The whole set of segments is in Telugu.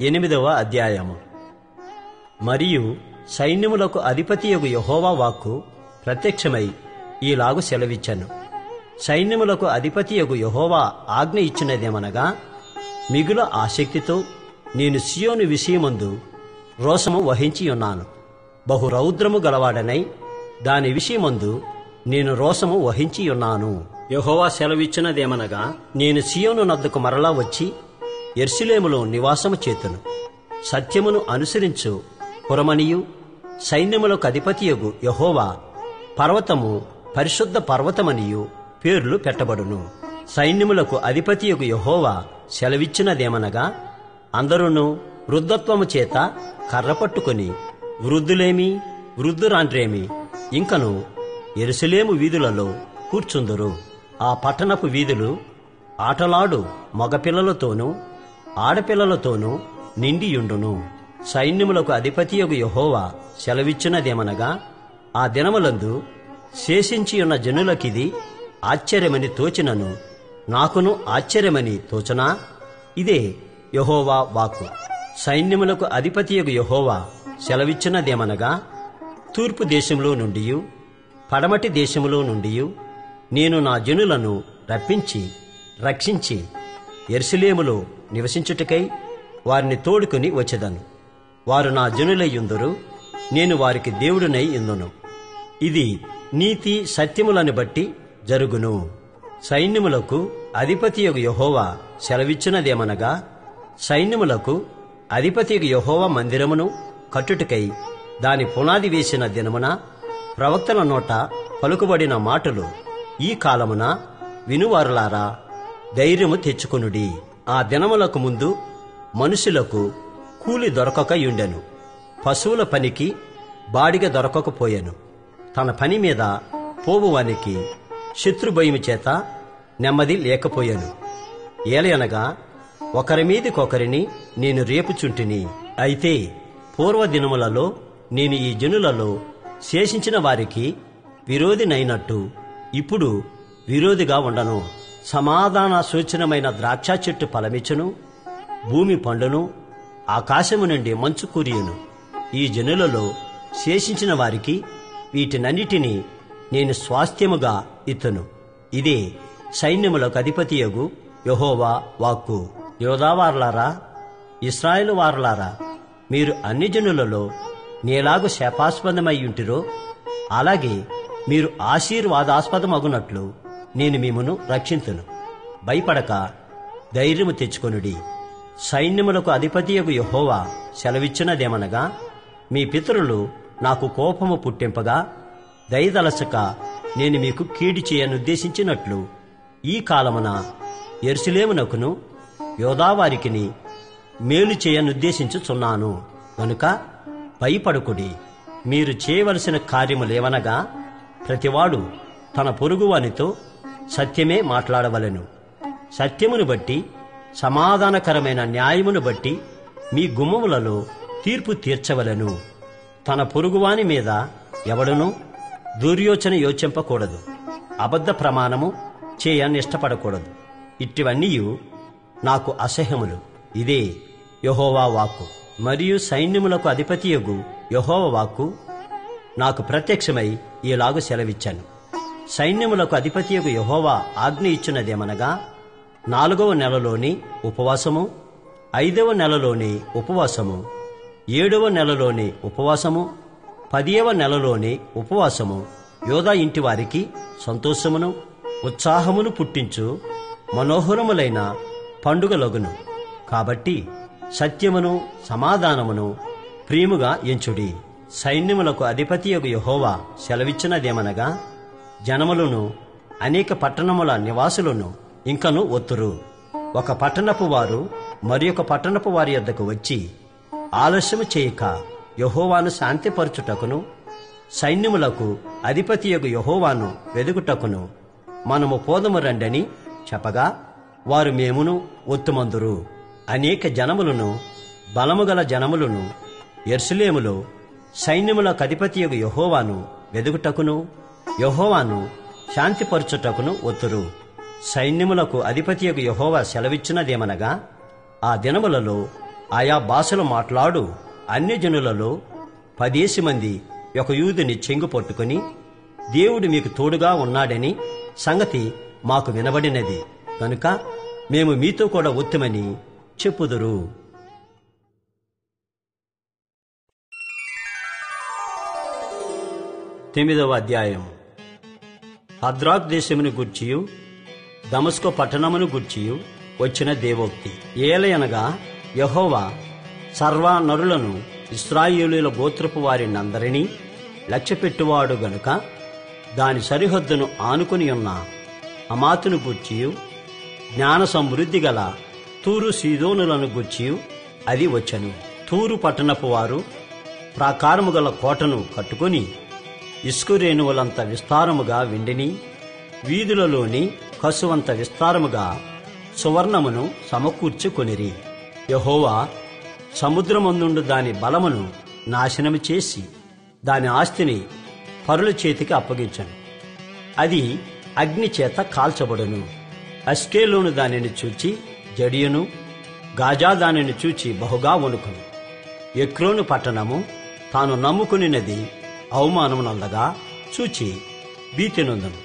8వ అధ్యాయము. మరియు సైన్యములకు అధిపతియగు యెహోవా వాక్కు ప్రత్యక్షమై ఈలాగు సెలవిచ్చెను. సైన్యములకు అధిపతియగు యెహోవా ఆజ్ఞ ఇచ్చినదేమనగా, మిగుల ఆసక్తితో నేను సియోను విషయమందు రోషము వహించియున్నాను. బహు రౌద్రము గలవాడనై దాని విషయమందు నేను రోషము వహించియున్నాను. యెహోవా సెలవిచ్చినదేమనగా, నేను సియోను నద్దకు మరలా వచ్చి యెరూషలేములో నివాసము చేతును. సత్యమును అనుసరించు పురమనియు సైన్యములకు అధిపతియగు యెహోవా పర్వతము పరిశుద్ధ పర్వతమనియు పేర్లు పెట్టబడును. సైన్యములకు అధిపతియగు యెహోవా సెలవిచ్చినదేమనగా, అందరూను వృద్ధత్వము చేత కర్ర పట్టుకుని వృద్ధులేమి వృద్ధురాండ్రేమి ఇంకను యెరూషలేము వీధులలో కూర్చుందురు. ఆ పట్టణపు వీధులు ఆటలాడు మగపిల్లలతోనూ ఆడపిల్లలతోనూ నిండియుండును. సైన్యములకు అధిపతియగు యెహోవా సెలవిచ్చినదేమనగా, ఆ దినములందు శేషించియున్న జనులకిది ఆశ్చర్యమని తోచినను నాకును ఆశ్చర్యమని తోచనా? ఇదే యెహోవా వాక్కు. సైన్యములకు అధిపతియగు యెహోవా సెలవిచ్చినదేమనగా, తూర్పు దేశంలో నుండియు పడమటి దేశములో నుండియు నేను నా జనులను రప్పించి రక్షించి యెరూషలేములో నివసించుటకై వారిని తోడుకుని వచ్చెదను. వారు నా జనులయ్యుందురు, నేను వారికి దేవుడునై యుందును. ఇది నీతి సత్యములను బట్టి జరుగును. సైన్యములకు అధిపతియగు యెహోవా సెలవిచ్చినదేమనగా, సైన్యములకు అధిపతియగు యెహోవా మందిరమును కట్టుటకై దాని పునాది వేసిన దినమున ప్రవక్తల నోట పలుకుబడిన మాటలు ఈ కాలమున వినువారులారా ధైర్యము తెచ్చుకొనుడి. ఆ దినములకు ముందు మనుషులకు కూలి దొరకకయుండెను. పశువుల పనికి బాడిగ దొరకకపోయెను. తన పని మీద పోవువానికి శత్రుభయము చేత నెమ్మది లేకపోయెను. ఏలయనగా ఒకరి మీదికొకరిని నేను రేపుచుంటిని. అయితే పూర్వదినములలో నేను ఈ జనులలో శేషించిన వారికి విరోధినైనట్టు ఇప్పుడు విరోధిగా ఉండను. సమాధాన సూచనమైన ద్రాక్ష చెట్టు ఫలమిచ్చును, భూమి పండును, ఆకాశము నుండి మంచు కురియును. ఈ జనులలో శేషించిన వారికి వీటినన్నిటినీ నేను స్వాస్థ్యముగా ఇత్తును. ఇదే సైన్యములకు అధిపతియగు యెహోవా వాక్కు. యోదావారులారా, ఇశ్రాయేలు వారులారా, మీరు అన్ని జనులలో నేలాగు శాపాస్పదమయ్యుంటిరో అలాగే మీరు ఆశీర్వాదాస్పదమగునట్లు నేను మిమ్మును రక్షింతును. భయపడక ధైర్యము తెచ్చుకొనుడి. సైన్యములకు అధిపతియగు యెహోవా సెలవిచ్చినదేమనగా, మీ పితరులు నాకు కోపము పుట్టింపగా దయదలచక నేను మీకు కీడు చేయనుద్దేశించినట్లు ఈ కాలమున యెరూషలేమునకును యోదావారికిని మేలు చేయనుద్దేశించుచున్నాను. కనుక భయపడకుడి. మీరు చేయవలసిన కార్యములేవనగా, ప్రతివాడు తన పొరుగువానితో సత్యమే మాట్లాడవలెను. సత్యమును బట్టి సమాధానకరమైన న్యాయమును బట్టి మీ గుమ్మములలో తీర్పు తీర్చవలెను. తన పొరుగువాని మీద ఎవడనూ దుర్యోచన యోచింపకూడదు. అబద్ధ ప్రమాణము చేయనిష్టపడకూడదు. ఇట్టివన్నీయు నాకు అసహ్యములు. ఇదే యెహోవా వాక్కు. మరియు సైన్యములకు అధిపతియగు యెహోవా వాక్కు నాకు ప్రత్యక్షమై ఈలాగు సెలవిచ్చాను. సైన్యములకు అధిపతియగు యెహోవా ఆజ్ఞ ఇచ్చినదేమనగా, 4వ నెలలోని ఉపవాసము, 5వ నెలలోని ఉపవాసము, 7వ నెలలోని ఉపవాసము, 10వ నెలలోని ఉపవాసము యోదా ఇంటి వారికి సంతోషమును ఉత్సాహమును పుట్టించు మనోహరములైన పండుగలగును. కాబట్టి సత్యమును సమాధానమును ప్రియముగా ఎంచుడి. సైన్యములకు అధిపతియగు యెహోవా సెలవిచ్చినదేమనగా, జనములను అనేక పట్టణముల నివాసులను ఇంకను ఒత్తురు. ఒక పట్టణపు వారు మరి ఒక పట్టణపు వారి యొద్దకు వచ్చి ఆలస్యము చేయక యెహోవాను శాంతిపరచుటకును సైన్యములకు అధిపతియగు యెహోవాను వెదుకుటకును మనము పోదము రండని చెప్పగా వారు మేమును ఒత్తుమందురు. అనేక జనములను బలముగల జనములను యెరూషలేములో సైన్యములకు అధిపతియగు యెహోవాను వెదుకుటకును యెహోవాను శాంతిపరచుటకును ఒత్తురు. సైన్యములకు అధిపతియగు యెహోవా సెలవిచ్చినదేమనగా, ఆ దినములలో ఆయా భాషలు మాట్లాడు అన్యజనులలో 10 మంది ఒక యూదుని చెంగు పట్టుకుని, దేవుడు మీకు తోడుగా ఉన్నాడని సంగతి మాకు వినబడినది కనుక మేము మీతో కూడా వత్తుమని చెప్పుదురు. 9వ అధ్యాయం. హద్రాక్ దేశమును గూర్చియు దమస్కో పట్టణమును గూర్చియు వచ్చిన దేవోక్తి. ఏలయనగా యెహోవా సర్వ నరులను ఇశ్రాయేలీయుల గోత్రపు వారినందరినీ లక్ష్యపెట్టువాడు గనుక దాని సరిహద్దును ఆనుకుని ఉన్న హమాతును గూర్చియు జ్ఞాన సమృద్ధి గల తూరు సీదోనులను గూర్చియు అది వచ్చెను. తూరు పట్టణపు వారు ప్రాకారము గల కోటను కట్టుకుని ఇసుకరేణువులంత విస్తారముగా వెండిని, వీధులలోని కసువంత విస్తారముగా సువర్ణమును సమకూర్చుకొనిరి. యెహోవా సముద్రమందుండు దాని బలమును నాశనము చేసి దాని ఆస్తిని పరుల చేతికి అప్పగించను. అది అగ్ని చేత కాల్చబడును. అష్కెలోను దానిని చూచి జడియును, గాజా దానిని చూచి బహుగా వణుకును. ఎక్రోను పట్టణము తాను నమ్ముకునినది అవమానమునందగా చూచి భీతినొందును.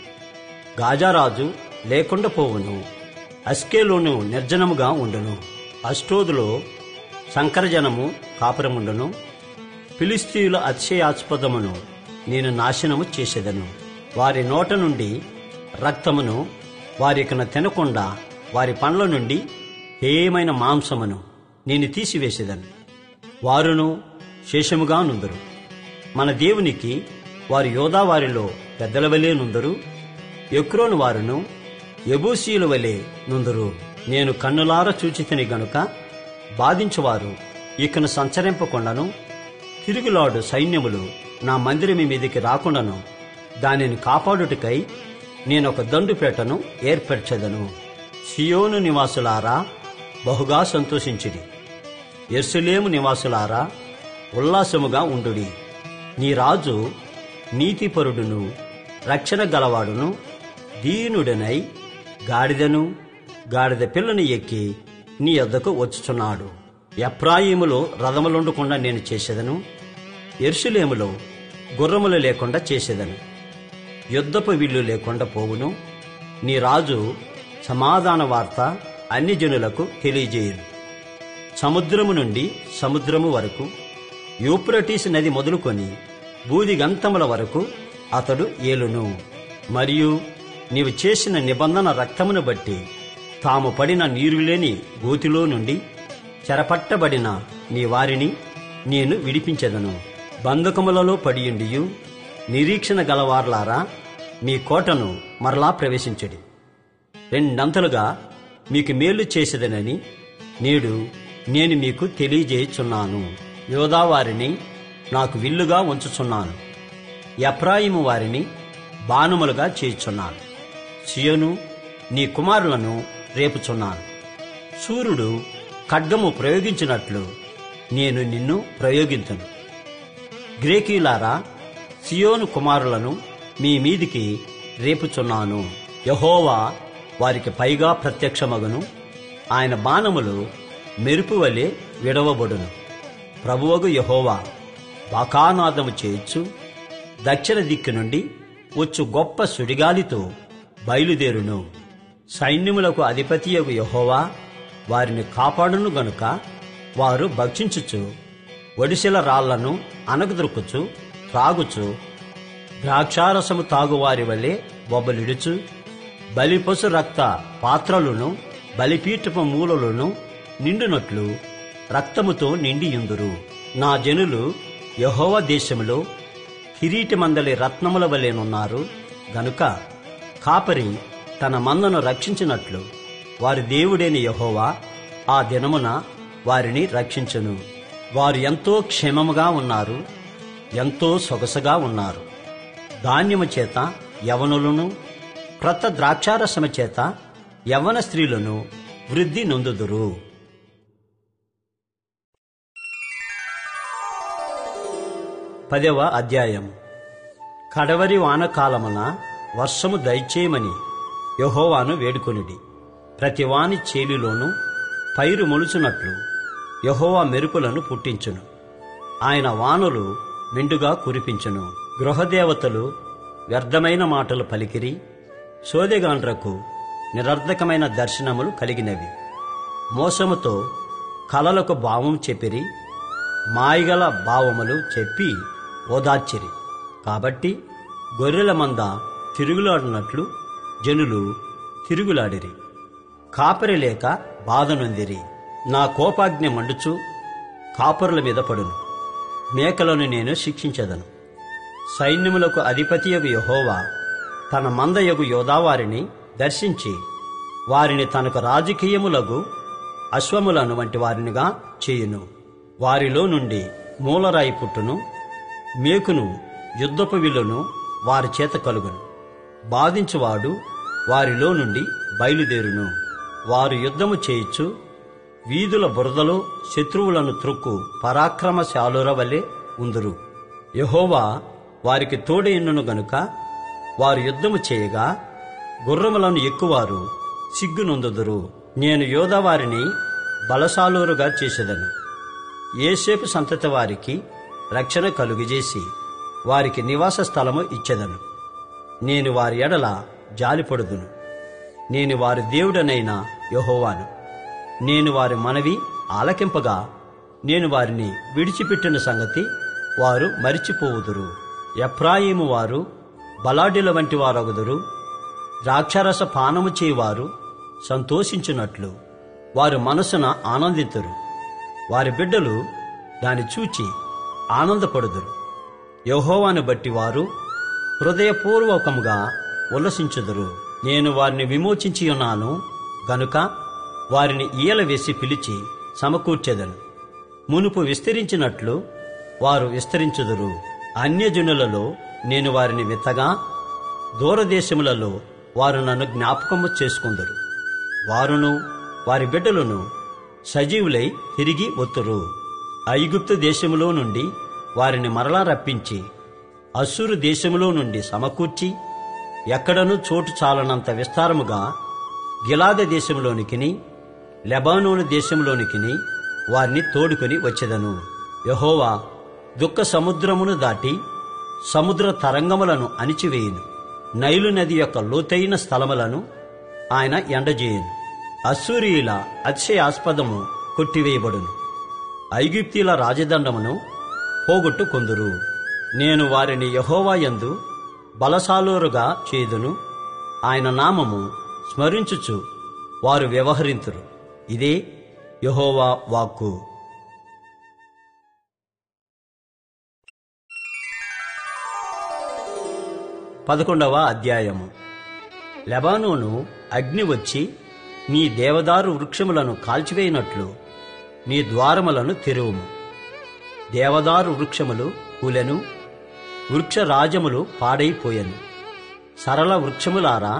గాజారాజు లేకుండా పోవును. అష్కెలోను నిర్జనముగా ఉండును. అష్టోదులో సంకరజనము కాపురముండును. ఫిలిస్తీయుల అతిశయాస్పదమును నేను నాశనము చేసేదను. వారి నోట నుండి రక్తమును వారికన తినకుండా వారి పండ్ల నుండి హేయమైన మాంసమును నేను తీసివేసేదను. వారును శేషముగా నుందురు. మన దేవునికి వారి యోధా వారిలో పెద్దల వలె నుందురు. ఎక్రోను వారును యెబూసీయుల వలె నుందురు. నేను కన్నులార చూచితిని గనుక బాధించువారు ఇకను సంచరింపకుండాను, తిరుగులాడు సైన్యములు నా మందిరమి మీదికి రాకుండాను దానిని కాపాడుటకై నేనొక దండుపేటను ఏర్పరచెదను. సియోను నివాసులారా బహుగా సంతోషించిరి. యెరూషలేము నివాసులారా ఉల్లాసముగా ఉండుడి. నీ రాజు నీతిపరుడును రక్షణ గలవాడును దీనుడనై గాడిదను గాడిద పిల్లను ఎక్కి నీ యొద్దకు వచ్చుచున్నాడు. ఎఫ్రాయిములో రథములుండకుండా నేను చేసేదను. యెరూషలేములో గుర్రములు లేకుండా చేసేదను. యుద్ధపు విల్లు లేకుండా పోవును. నీ రాజు సమాధాన వార్త అన్ని జనులకు తెలియజేయును. సముద్రము నుండి సముద్రము వరకు, యూఫ్రటీసు నది మొదలుకొని బూదిగంతముల వరకు అతడు ఏలును. మరియు నీవు చేసిన నిబంధన రక్తమును బట్టి తాము పడిన నీరులేని గోతిలో నుండి చెరపట్టబడిన నీ వారిని నేను విడిపించెదను. బంధకములలో పడియుండియు నిరీక్షణ గలవార్లారా మీ కోటను మరలా ప్రవేశించడి. రెండంతలుగా మీకు మేలు చేసేదనని నేడు నేను మీకు తెలియజేయుచున్నాను. యోధావారిని నాకు విల్లుగా ఉంచుచున్నాను. ఎఫ్రాయిము వారిని బాణములుగా చేయుచున్నాను. సియోను నీ కుమారులను రేపుచున్నాను. సూర్యుడు ఖడ్గము ప్రయోగించినట్లు నేను నిన్ను ప్రయోగింతును. గ్రేకీలారా సియోను కుమారులను మీ మీదికి రేపుచున్నాను. యెహోవా వారికి పైగా ప్రత్యక్షమగును. ఆయన బాణములు మెరుపు వలె విడవబడును. ప్రభువగు యెహోవా బాకానాదము చేయొచ్చు. దక్షిణ దిక్కు నుండి వచ్చు గొప్ప సుడిగాలితో బయలుదేరును. సైన్యములకు అధిపతియగు యెహోవా వారిని కాపాడును గనుక వారు భక్షించుచు ఒడిసెల రాళ్లను అనగదొరుకుచు త్రాగుచు ద్రాక్షారసము తాగువారి వలె బొబ్బలిడుచు బలిపశు రక్త పాత్రలను బలిపీఠపు మూలలను నిండునట్లు రక్తముతో నిండియుందురు. నా జనులు యెహోవా దేశములో కిరీటమందలి రత్నముల వలెనున్నారు గనుక కాపరి తన మందను రక్షించినట్లు వారి దేవుడైన యెహోవా ఆ దినమున వారిని రక్షించును. వారు ఎంతో క్షేమముగా ఉన్నారు, ఎంతో సొగసుగా ఉన్నారు. ధాన్యము చేత యవనులను, క్రొత్త ద్రాక్షారసము చేత యవ్వన స్త్రీలను వృద్ధి నొందుదురు. పదవ అధ్యాయం. కడవరి వానకాలమున వర్షము దయచేయమని యెహోవాను వేడుకొనిడి. ప్రతి వాని చేలిలోనూ పైరు మొలుచునట్లు యెహోవా మెరుపులను పుట్టించును. ఆయన వానలు మెండుగా కురిపించును. గృహదేవతలు వ్యర్థమైన మాటలు పలికిరి. సోదెగాండ్రకు నిరర్ధకమైన దర్శనములు కలిగినవి. మోసముతో కలలకు భావం చెప్పిరి. మాయగల భావములు చెప్పి ఓదార్చిరి. కాబట్టి గొర్రెల మంద తిరుగులాడినట్లు జనులు తిరుగులాడిరి. కాపరి లేక బాధనొందిరి. నా కోపాగ్ని మండుచు కాపరుల మీద పడును. మేకలను నేను శిక్షించదను. సైన్యములకు అధిపతియగు యెహోవా తన మందయగు యోధావారిని దర్శించి వారిని తనకు రాజకీయములగు అశ్వములను వంటి వారినిగా చేయును. వారిలో నుండి మూలరాయి పుట్టును. మేకును యుద్ధపు విల్లును వారి చేత కలుగును. బాధించువాడు వారిలో నుండి బయలుదేరును. వారు యుద్ధము చేయిచు వీధుల బురదలో శత్రువులను త్రొక్కు పరాక్రమశాలుర వలె ఉందురు. యెహోవా వారికి తోడైయుండును గనుక వారు యుద్ధము చేయగా గుర్రములను ఎక్కువారు సిగ్గునొందుదురు. నేను యోధావారిని బలశాలురుగా చేసేదను. యోసేపు సంతతి వారికి రక్షణ కలుగజేసి వారికి నివాస స్థలము ఇచ్చెదను. నేను వారి ఎడల జాలిపడుదును. నేను వారి దేవుడనైన యెహోవాను. నేను వారి మనవి ఆలకింపగా నేను వారిని విడిచిపెట్టిన సంగతి వారు మరిచిపోవుదురు. ఎఫ్రాయిము వారు బలాఢ్యుల వంటి వారొగుదురు. ద్రాక్షారస పానము చేయువారు సంతోషించున్నట్లు వారు మనసున ఆనందితురు. వారి బిడ్డలు దాని చూచి ఆనందపడుదురు. యెహోవాను బట్టి వారు హృదయపూర్వకముగా ఉల్లసించుదురు. నేను వారిని విమోచించి ఉన్నాను గనుక వారిని ఈయల వేసి పిలిచి సమకూర్చెదను. మునుపు విస్తరించినట్లు వారు విస్తరించుదురు. అన్యజనులలో నేను వారిని విత్తగా దూరదేశములలో వారు నన్ను జ్ఞాపకము చేసుకుందురు. వారును వారి బిడ్డలను సజీవులై తిరిగి వత్తురు. ఐగుప్తు దేశములో నుండి వారిని మరలా రప్పించి అస్సూరు దేశములో నుండి సమకూర్చి ఎక్కడనూ చోటు చాలనంత విస్తారముగా గిలాద దేశంలోనికిని లెబానోను దేశంలోనికిని వారిని తోడుకొని వచ్చెదను. యెహోవా దుఃఖ సముద్రమును దాటి సముద్ర తరంగములను అణిచివేయును. నైలు నది యొక్క లోతైన స్థలములను ఆయన ఎండజేయును. అస్సూరీయుల అతిశయాస్పదము కొట్టివేయబడును. ఐగుప్తీల రాజదండమును పోగొట్టుకొందురు. నేను వారిని యెహోవా యందు బలశాలురుగా చేయుదును. ఆయన నామము స్మరించుచు వారు వ్యవహరింతురు. ఇదే యెహోవా వాక్కు. 11వ అధ్యాయము. లెబానోను అగ్ని వచ్చి నీ దేవదారు వృక్షములను కాల్చివేయినట్లు నీ ద్వారములను తెరువుము. దేవదారు వృక్షములు కూలెను, వృక్షరాజములు పాడైపోయెను. సరళ వృక్షములారా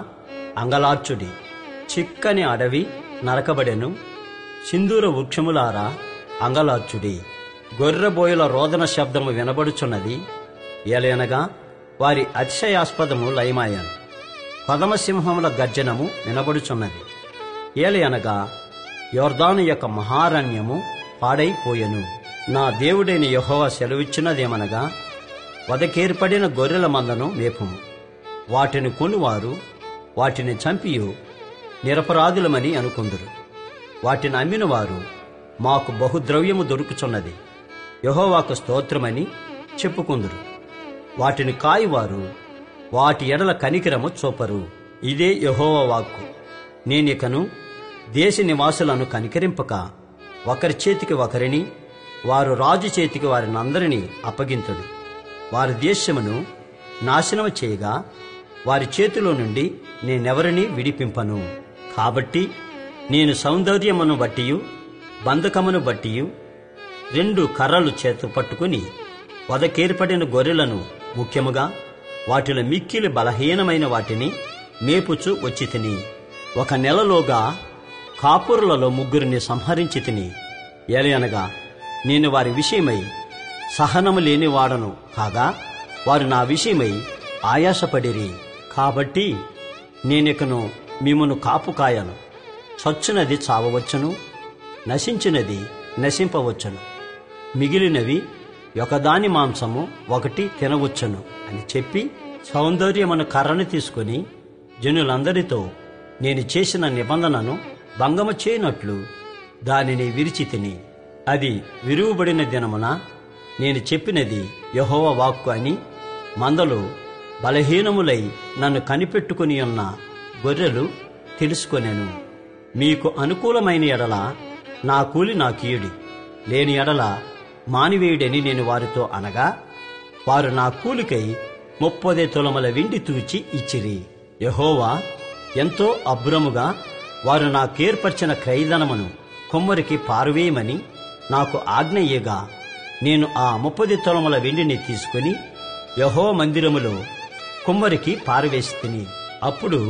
అంగలార్చుడి. చిక్కని అడవి నరకబడెను. సింధూర వృక్షములారా అంగలార్చుడి. గొర్రెబోయల రోదన శబ్దము వినబడుచున్నది. ఏలయనగా వారి అతిశయాస్పదము లయమాయను. కొదమసింహముల గర్జనము వినబడుచున్నది. ఏలయనగా యొర్దాను యొక్క మహారణ్యము పాడైపోయెను. నా దేవుడైన యెహోవా సెలవిచ్చినదేమనగా, వదకేర్పడిన గొర్రెల మందను మేపుము. వాటిని కొనువారు వాటిని చంపియు నిరపరాధులమని అనుకుందురు. వాటిని అమ్మినవారు మాకు బహుద్రవ్యము దొరుకుచున్నది, యెహోవాకు స్తోత్రమని చెప్పుకుందురు. వాటిని కాయువారు వాటి ఎడల కనికరము చూపరు. ఇదే యెహోవా వాక్కు. నేనికను దేశ నివాసులను కనికరింపక ఒకరి చేతికి ఒకరిని, వారు రాజు చేతికి వారినందరినీ అప్పగింతుడు. వారి దేశమును నాశనము చేయగా వారి చేతిలో నుండి నేనెవరినీ విడిపింపను. కాబట్టి నేను సౌందర్యమును బట్టియు బంధకమును బట్టియు 2 కర్రలు చేత పట్టుకుని వదకేర్పడిన గొర్రెలను, ముఖ్యముగా వాటిలో మిక్కిలి బలహీనమైన వాటిని మేపుచు వచ్చి తిని 1 నెలలోగా కాపురులలో 3 సంహరించి తిని. ఏలయనగా నేను వారి విషయమై సహనము లేనివాడను కాగా వారు నా విషయమై ఆయాసపడిరి. కాబట్టి నేనికను మిమ్మును కాపు కాయను. చచ్చునది చావవచ్చును, నశించినది నశింపవచ్చును, మిగిలినవి ఒకదాని మాంసము ఒకటి తినవచ్చును అని చెప్పి సౌందర్యమును కర్రను తీసుకుని జనులందరితో నేను చేసిన నిబంధనను భంగము చేయనట్లు దానిని విరిచి తిని, అది విరువబడిన దినమున నేను చెప్పినది యెహోవా వాక్కు అని మందలో బలహీనములై నన్ను కనిపెట్టుకుని ఉన్న గొర్రెలు తెలుసుకొనెను. మీకు అనుకూలమైన ఎడల నా కూలి నాకీయుడి, లేని ఎడల మానివేయుడని నేను వారితో అనగా, వారు నా కూలికై 30 తులముల వెండి తూచి ఇచ్చిరి. యెహోవా ఎంతో అభ్రముగా వారు నాకేర్పరిచిన క్రయధనమును కుమ్మరికి పారవేయమని నాకు ఆజ్ఞయ్యగా, నేను ఆ 30 తులముల వెండిని తీసుకుని యెహోవా మందిరములో కుమ్మరికి పారవేసి తిని, అప్పుడు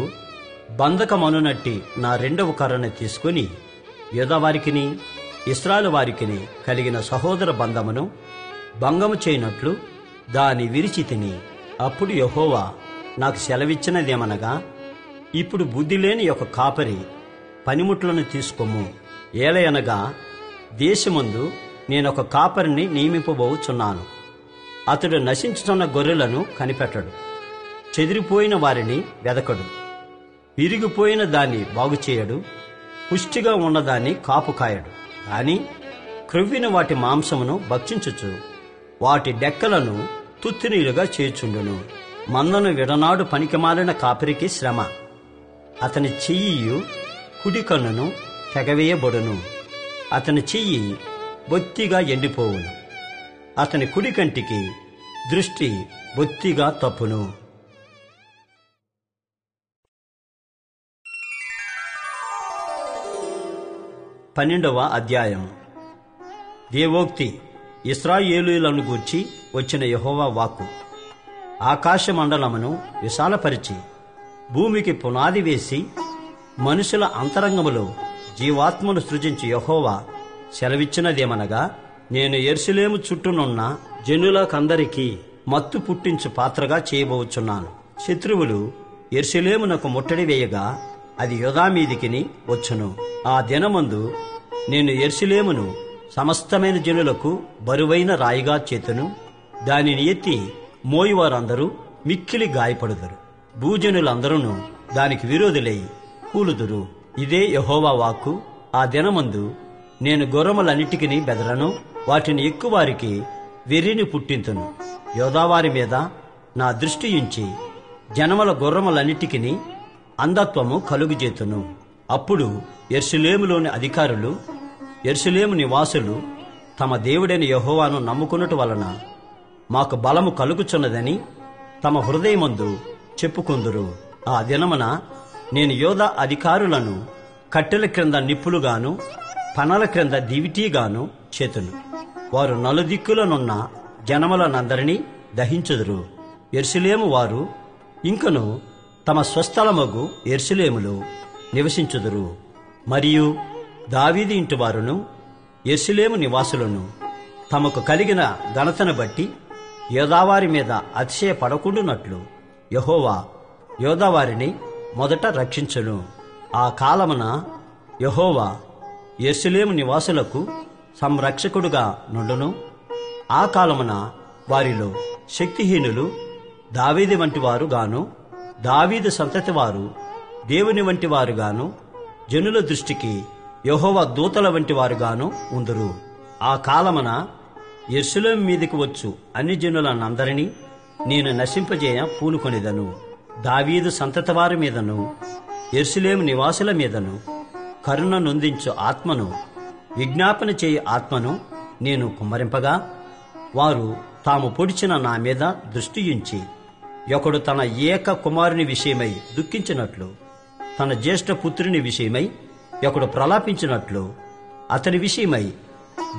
బంధకమనునట్టి నా 2వ కర్రను తీసుకుని యూదావారికిని ఇశ్రాయేలు వారికిని కలిగిన సహోదర బంధమును భంగము చేయనట్లు దాని విరిచి తిని, అప్పుడు యెహోవా నాకు సెలవిచ్చినదేమనగా, ఇప్పుడు బుద్ధిలేని ఒక కాపరి పనిముట్లను తీసుకోము. ఏలయనగా దేశమందు నేనొక కాపరిని నియమింపబోచున్నాను. అతడు నశించుతున్న గొర్రెలను కనిపెట్టడు, చెదిరిపోయిన వారిని వెదకడు, విరిగిపోయిన దాన్ని బాగుచేయడు, పుష్టిగా ఉన్నదాన్ని కాపు కాయడు. కాని క్రొవ్విన వాటి మాంసమును భక్షించుచు వాటి డెక్కలను తుత్తినీలుగా చేర్చుండును. మందను విడనాడు పనికిమాలిన కాపరికి శ్రమ. అతని చెయ్యి కుడి కన్నును తెగవేయబడును, అతని చెయ్యి బొత్తిగా ఎండిపోవును, అతని కుడి కంటికి దృష్టి బొత్తిగా తప్పును. 12వ అధ్యాయం. దేవోక్తి. ఇశ్రాయేలీయులను గూర్చి వచ్చిన యెహోవా వాక్కు. ఆకాశ మండలమును విశాలపరిచి భూమికి పునాది వేసి మనుషుల అంతరంగములో జీవాత్మను సృజించి యెహోవా సెలవిచ్చినదేమనగా, నేను యెరూషలేము చుట్టూనున్న జనులకందరికీ మత్తు పుట్టించు పాత్రగా చేయబోచున్నాను. శత్రువులు యెరూషలేమునకు ముట్టడి వేయగా అది యూదా మీదికిని వచ్చును. ఆ దినమందు నేను యెరూషలేమును సమస్తమైన జనులకు బరువైన రాయిగా చేతును. దానిని ఎత్తి మోయివారందరూ మిక్కిలి గాయపడుదురు. భూజనులందరూ దానికి విరోధులై కూలుదురు. ఇదే యెహోవా వాక్కు. ఆ దినమందు నేను గుర్రములన్నిటికీ బెదరను, వాటిని ఎక్కువారికి వెర్రిని పుట్టింతును. యోదావారి మీద నా దృష్టి ఉంచి జనముల గుర్రములన్నిటికీ అంధత్వము కలుగుజేతును. అప్పుడు యెరూషలేములోని అధికారులు, యెరూషలేము నివాసులు తమ దేవుడైన యెహోవాను నమ్ముకున్నట్టు వలన మాకు బలము కలుగుచున్నదని తమ హృదయమందు చెప్పుకుందురు. ఆ దినమున నేను యూదా అధికారులను కట్టెల క్రింద నిప్పులుగాను పనల క్రింద దివిటీగాను చేతును. వారు నలుదిక్కులనున్న జనములనందరినీ దహించుదురు. యెరూషలేము వారు ఇంకను తమ స్వస్థలమగు యెరూషలేములో నివసించుదురు. మరియు దావీదు ఇంటి వారును యెరూషలేము నివాసులను తమకు కలిగిన ఘనతను బట్టి యోదావారి మీద అతిశయపడకుండునట్లు యెహోవా యోదావారిని మొదట రక్షించును. ఆ కాలమున యెహోవా యెరూషలేము నివాసులకు సంరక్షకుడుగా నుండును. ఆ కాలమున వారిలో శక్తిహీనులు దావీదు వంటి వారు గాను, దావీదు సంతతి వారు దేవుని వంటి వారు గాను, జనుల దృష్టికి యెహోవా దూతల వంటి వారు గాను ఉందురు. ఆ కాలమున యెరూషలేము మీదికి వచ్చు అన్ని జనులనందరినీ నేను నశింపజేయ పూనుకొనిదను. దావీదు సంతతి వారి మీదను యెరూషలేము నివాసుల మీదను కరుణ నొందించు ఆత్మను, విజ్ఞాపన చేయి ఆత్మను నేను కుమ్మరింపగా, వారు తాము పొడిచిన నా మీద దృష్టియుంచి ఒకడు తన ఏక కుమారుని విషయమై దుఃఖించినట్లు, తన జ్యేష్ఠ పుత్రుని విషయమై ఒకడు ప్రలాపించినట్లు అతని విషయమై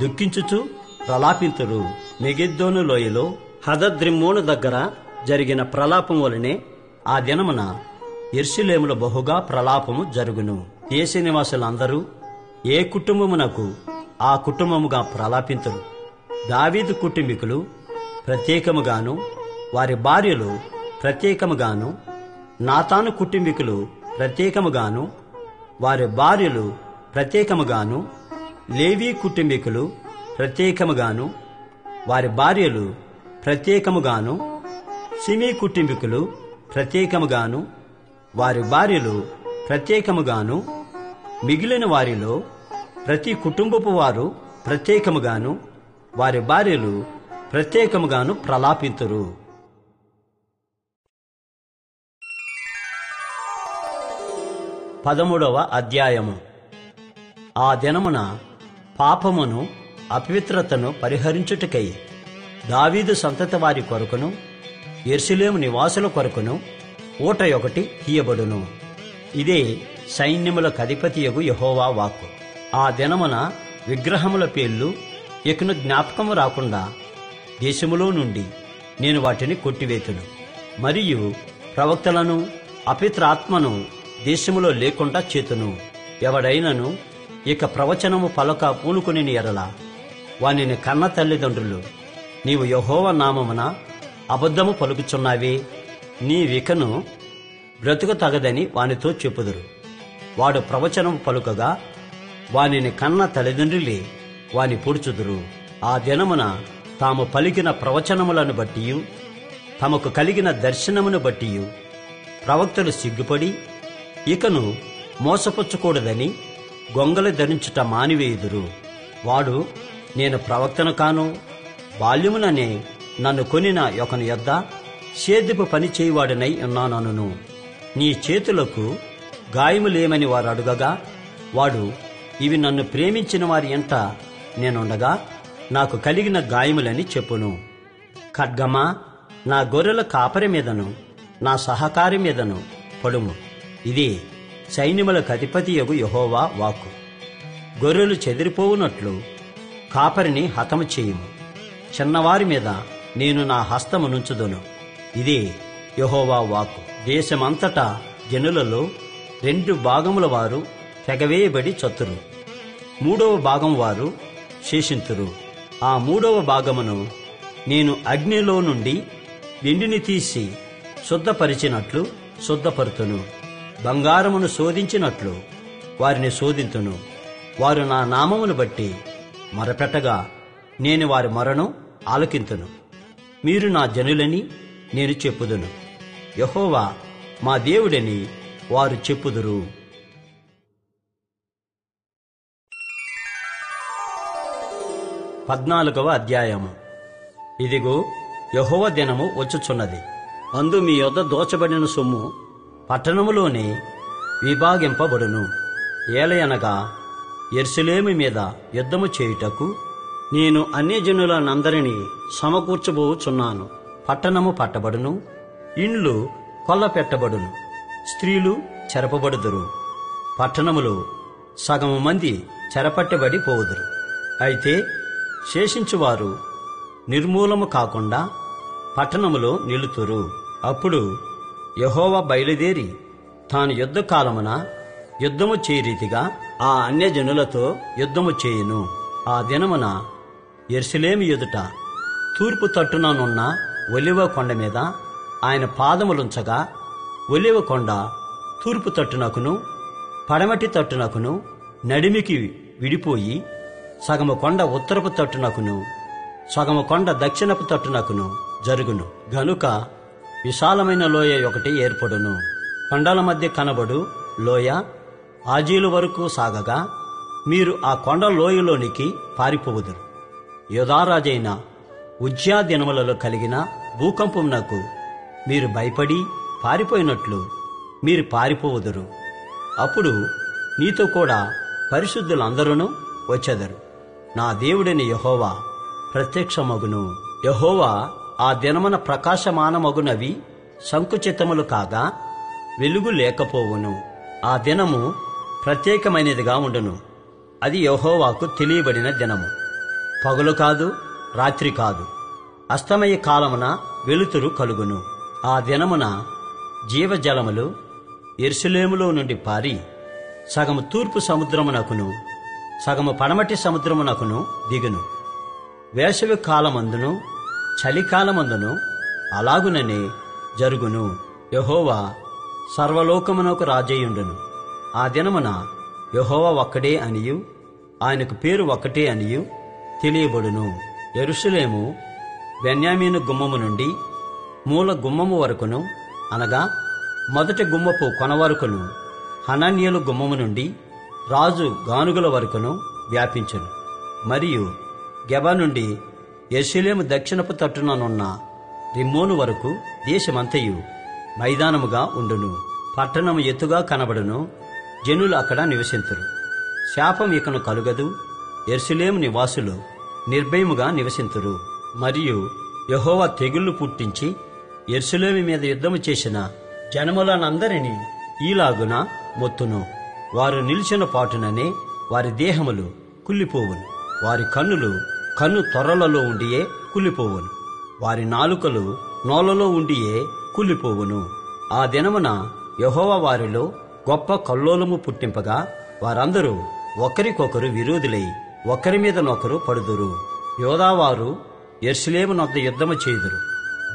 దుఃఖించుచు ప్రలాపింతురు. మెగిద్దోను లోయలో హదద్రిమ్మోను దగ్గర జరిగిన ప్రలాపం వలనే ఆ దినమున యెరూషలేములో బహుగా ప్రలాపము జరుగును. దేశ నివాసులందరూ ఏ కుటుంబమునకు ఆ కుటుంబముగా ప్రలాపింతురు. దావీదు కుటుంబీకులు ప్రత్యేకముగాను, వారి భార్యలు ప్రత్యేకముగాను, నాతాను కుటుంబీకులు ప్రత్యేకముగాను, వారి భార్యలు ప్రత్యేకముగాను, లేవీ కుటుంబీకులు ప్రత్యేకముగాను వారి భార్యలు ప్రత్యేకముగాను, సిమీ కుటుంబీకులు ప్రత్యేకముగాను వారి భార్యలు ప్రత్యేకముగాను, మిగిలిన వారిలో ప్రతి కుటుంబపు వారు ప్రత్యేకముగాను వారి భార్యలు ప్రత్యేకముగాను ప్రలాపింతురు. 13వ అధ్యాయము. ఆ దినమున పాపమును అపవిత్రతను పరిహరించుటకై దావీదు సంతతి వారి కొరకును యెరూషలేము నివాసుల కొరకును ఊట ఒకటి తీయబడును. ఇదే సైన్యములకు అధిపతియగు యెహోవా వాక్కు. ఆ దినమున విగ్రహముల పేర్లు ఇకను జ్ఞాపకము రాకుండా దేశములో నుండి నేను వాటిని కొట్టివేతును. మరియు ప్రవక్తలను అపవిత్రాత్మను దేశములో లేకుండా చేతును. ఎవడైనను ఇక ప్రవచనము పలక పూనుకుని ఎడల వానిని కన్న తల్లిదండ్రులు, నీవు యెహోవా నామమున అబద్ధము పలుకుచున్నావే, నీవికను బ్రతుకు తగదని వానితో చెప్పుదురు. వాడు ప్రవచనము పలుకగా వానిని కన్న తల్లిదండ్రులే వాని పొడుచుదురు. ఆ దినమున తాము పలికిన ప్రవచనములను బట్టియు తమకు కలిగిన దర్శనమును బట్టియు ప్రవక్తలు సిగ్గుపడి ఇకను మోసపుచ్చకూడదని గొంగలి ధరించుట మానివేయుదురు. వాడు, నేను ప్రవక్తను కాను, బాల్యముననే నన్ను కొనిన ఒకని యొద్ద సేద్యపు పని చేయువాడనై ఉన్నానను. నీ చేతులకు గాయములేమని వారు అడుగగా వాడు, ఇవి నన్ను ప్రేమించిన వారి ఎంట నేనుండగా నాకు కలిగిన గాయములని చెప్పును. ఖడ్గమా, నా గొర్రెల కాపరి మీదను నా సహకారి మీదను పడుము. ఇది సైన్యములకు అధిపతియగు యెహోవా వాక్కు. గొర్రెలు చెదిరిపోవునట్లు కాపరిని హతము చేయుము. చిన్నవారి మీద నేను నా హస్తము నుంచుదును. ఇదే యెహోవా వాక్కు. దేశమంతటా జనులలో 2 భాగముల వారు తెగవేయబడి చతురు, 3వ భాగం వారు శేషింతురు. ఆ 3వ భాగమును నేను అగ్నిలో నుండి వెండిని తీసి శుద్ధపరిచినట్లు శుద్ధపరుతును. బంగారమును శోధించినట్లు వారిని శోధింతును. వారు నా నామమును బట్టి మొరపెట్టగా నేను వారి మొరను ఆలకింతును. మీరు నా జనులని నేను చెప్పుదును, యెహోవా మా దేవుడని వారు చెప్పుదురు. 14వ అధ్యాయము. ఇదిగో, యెహోవా దినము వచ్చుచున్నది. అందు మీ యొద్ద దోచబడిన సొమ్ము పట్టణములోనే విభాగింపబడును. ఏలయనగా యెరూషలేము మీద యుద్ధము చేయుటకు నేను అన్యజనులనందరినీ సమకూర్చబోచున్నాను. పట్టణము పట్టబడును, ఇండ్లు కొల్లపెట్టబడును, స్త్రీలు చెరపబడుదురు. పట్టణములో సగము మంది చెరపట్టబడి పోవుదురు. అయితే శేషించువారు నిర్మూలము కాకుండా పట్టణములో నిలుతురు. అప్పుడు యెహోవా బయలుదేరి తాను యుద్ధ కాలమున యుద్ధము చేయరీతిగా ఆ అన్యజనులతో యుద్ధము చేయును. ఆ దినమున యెరూషలేము ఎదుట తూర్పు తట్టుననున్న ఒలివ కొండ మీద ఆయన పాదములుంచగా, ఒలివ కొండ తూర్పు తట్టునకును పడమటి తట్టునకును నడిమికి విడిపోయి సగము కొండ ఉత్తరపు తట్టునకును సగము కొండ దక్షిణపు తట్టునకును జరుగును. గనుక విశాలమైన లోయ ఒకటి ఏర్పడును. కొండల మధ్య కనబడు లోయ ఆజీలు వరకు సాగగా మీరు ఆ కొండ లోయలోనికి పారిపోవుదురు. యోధారాజైన ఉజ్జా దినములలో కలిగిన భూకంపమునకు మీరు భయపడి పారిపోయినట్లు మీరు పారిపోవుదురు. అప్పుడు నీతో కూడా పరిశుద్ధులందరూ వచ్చెదరు. నా దేవుడని యెహోవా ప్రత్యక్షమగును. యెహోవా ఆ దినమున ప్రకాశమానమగునవి సంకుచితములు కాగా వెలుగు లేకపోవును. ఆ దినము ప్రత్యేకమైనదిగా ఉండును. అది యెహోవాకు తెలియబడిన దినము. పగలు కాదు, రాత్రి కాదు, అస్తమయ కాలమున వెలుతురు కలుగును. ఆ దినమున జీవజలములు యెరూషలేములో నుండి పారి సగము తూర్పు సముద్రమునకును సగము పడమటి సముద్రమునకును దిగును. వేసవి కాలమందును చలికాలమందును అలాగుననే జరుగును. యెహోవా సర్వలోకమునకు రాజయ్యుండును. ఆ దినమున యెహోవా ఒక్కడే అనియు ఆయనకు పేరు ఒక్కటే అనియు తెలియబడును. యెరూషలేము బెన్యామీను గుమ్మము నుండి మూల గుమ్మము వరకును, అనగా మొదటి గుమ్మపు కొన వరకును, హనన్యేలు గుమ్మము నుండి రాజు గానుగుల వరకును వ్యాపించును. మరియు గెబ నుండి యెరూషలేము దక్షిణపు తట్టుననున్న రిమ్మోను వరకు దేశమంతయు మైదానముగా ఉండును. పట్టణము ఎత్తుగా కనబడును, జనులు అక్కడ నివసింతురు. శాపం ఇకను కలుగదు, యెరూషలేము నివాసులు నిర్భయముగా నివసింతురు. మరియు యెహోవా తెగుళ్లు పుట్టించి యెరూషలేము మీద యుద్ధము చేసిన జనములనందరినీ ఈలాగున మొత్తును. వారు నిలిచిన పాటుననే వారి దేహములు కుళ్ళిపోవును. వారి కన్నులు కన్ను తొర్రలలో ఉండియే కుళ్ళిపోవును. వారి నాలుకలు నోలలో ఉండియే కుళ్ళిపోవును. ఆ దినమున యెహోవా వారిలో గొప్ప కల్లోలము పుట్టింపగా వారందరూ ఒకరికొకరు విరోధులై ఒకరి మీదనొకరు పడుదురు. యోదావారు యెరూషలేము నొద్ద యుద్ధము చేయుదురు.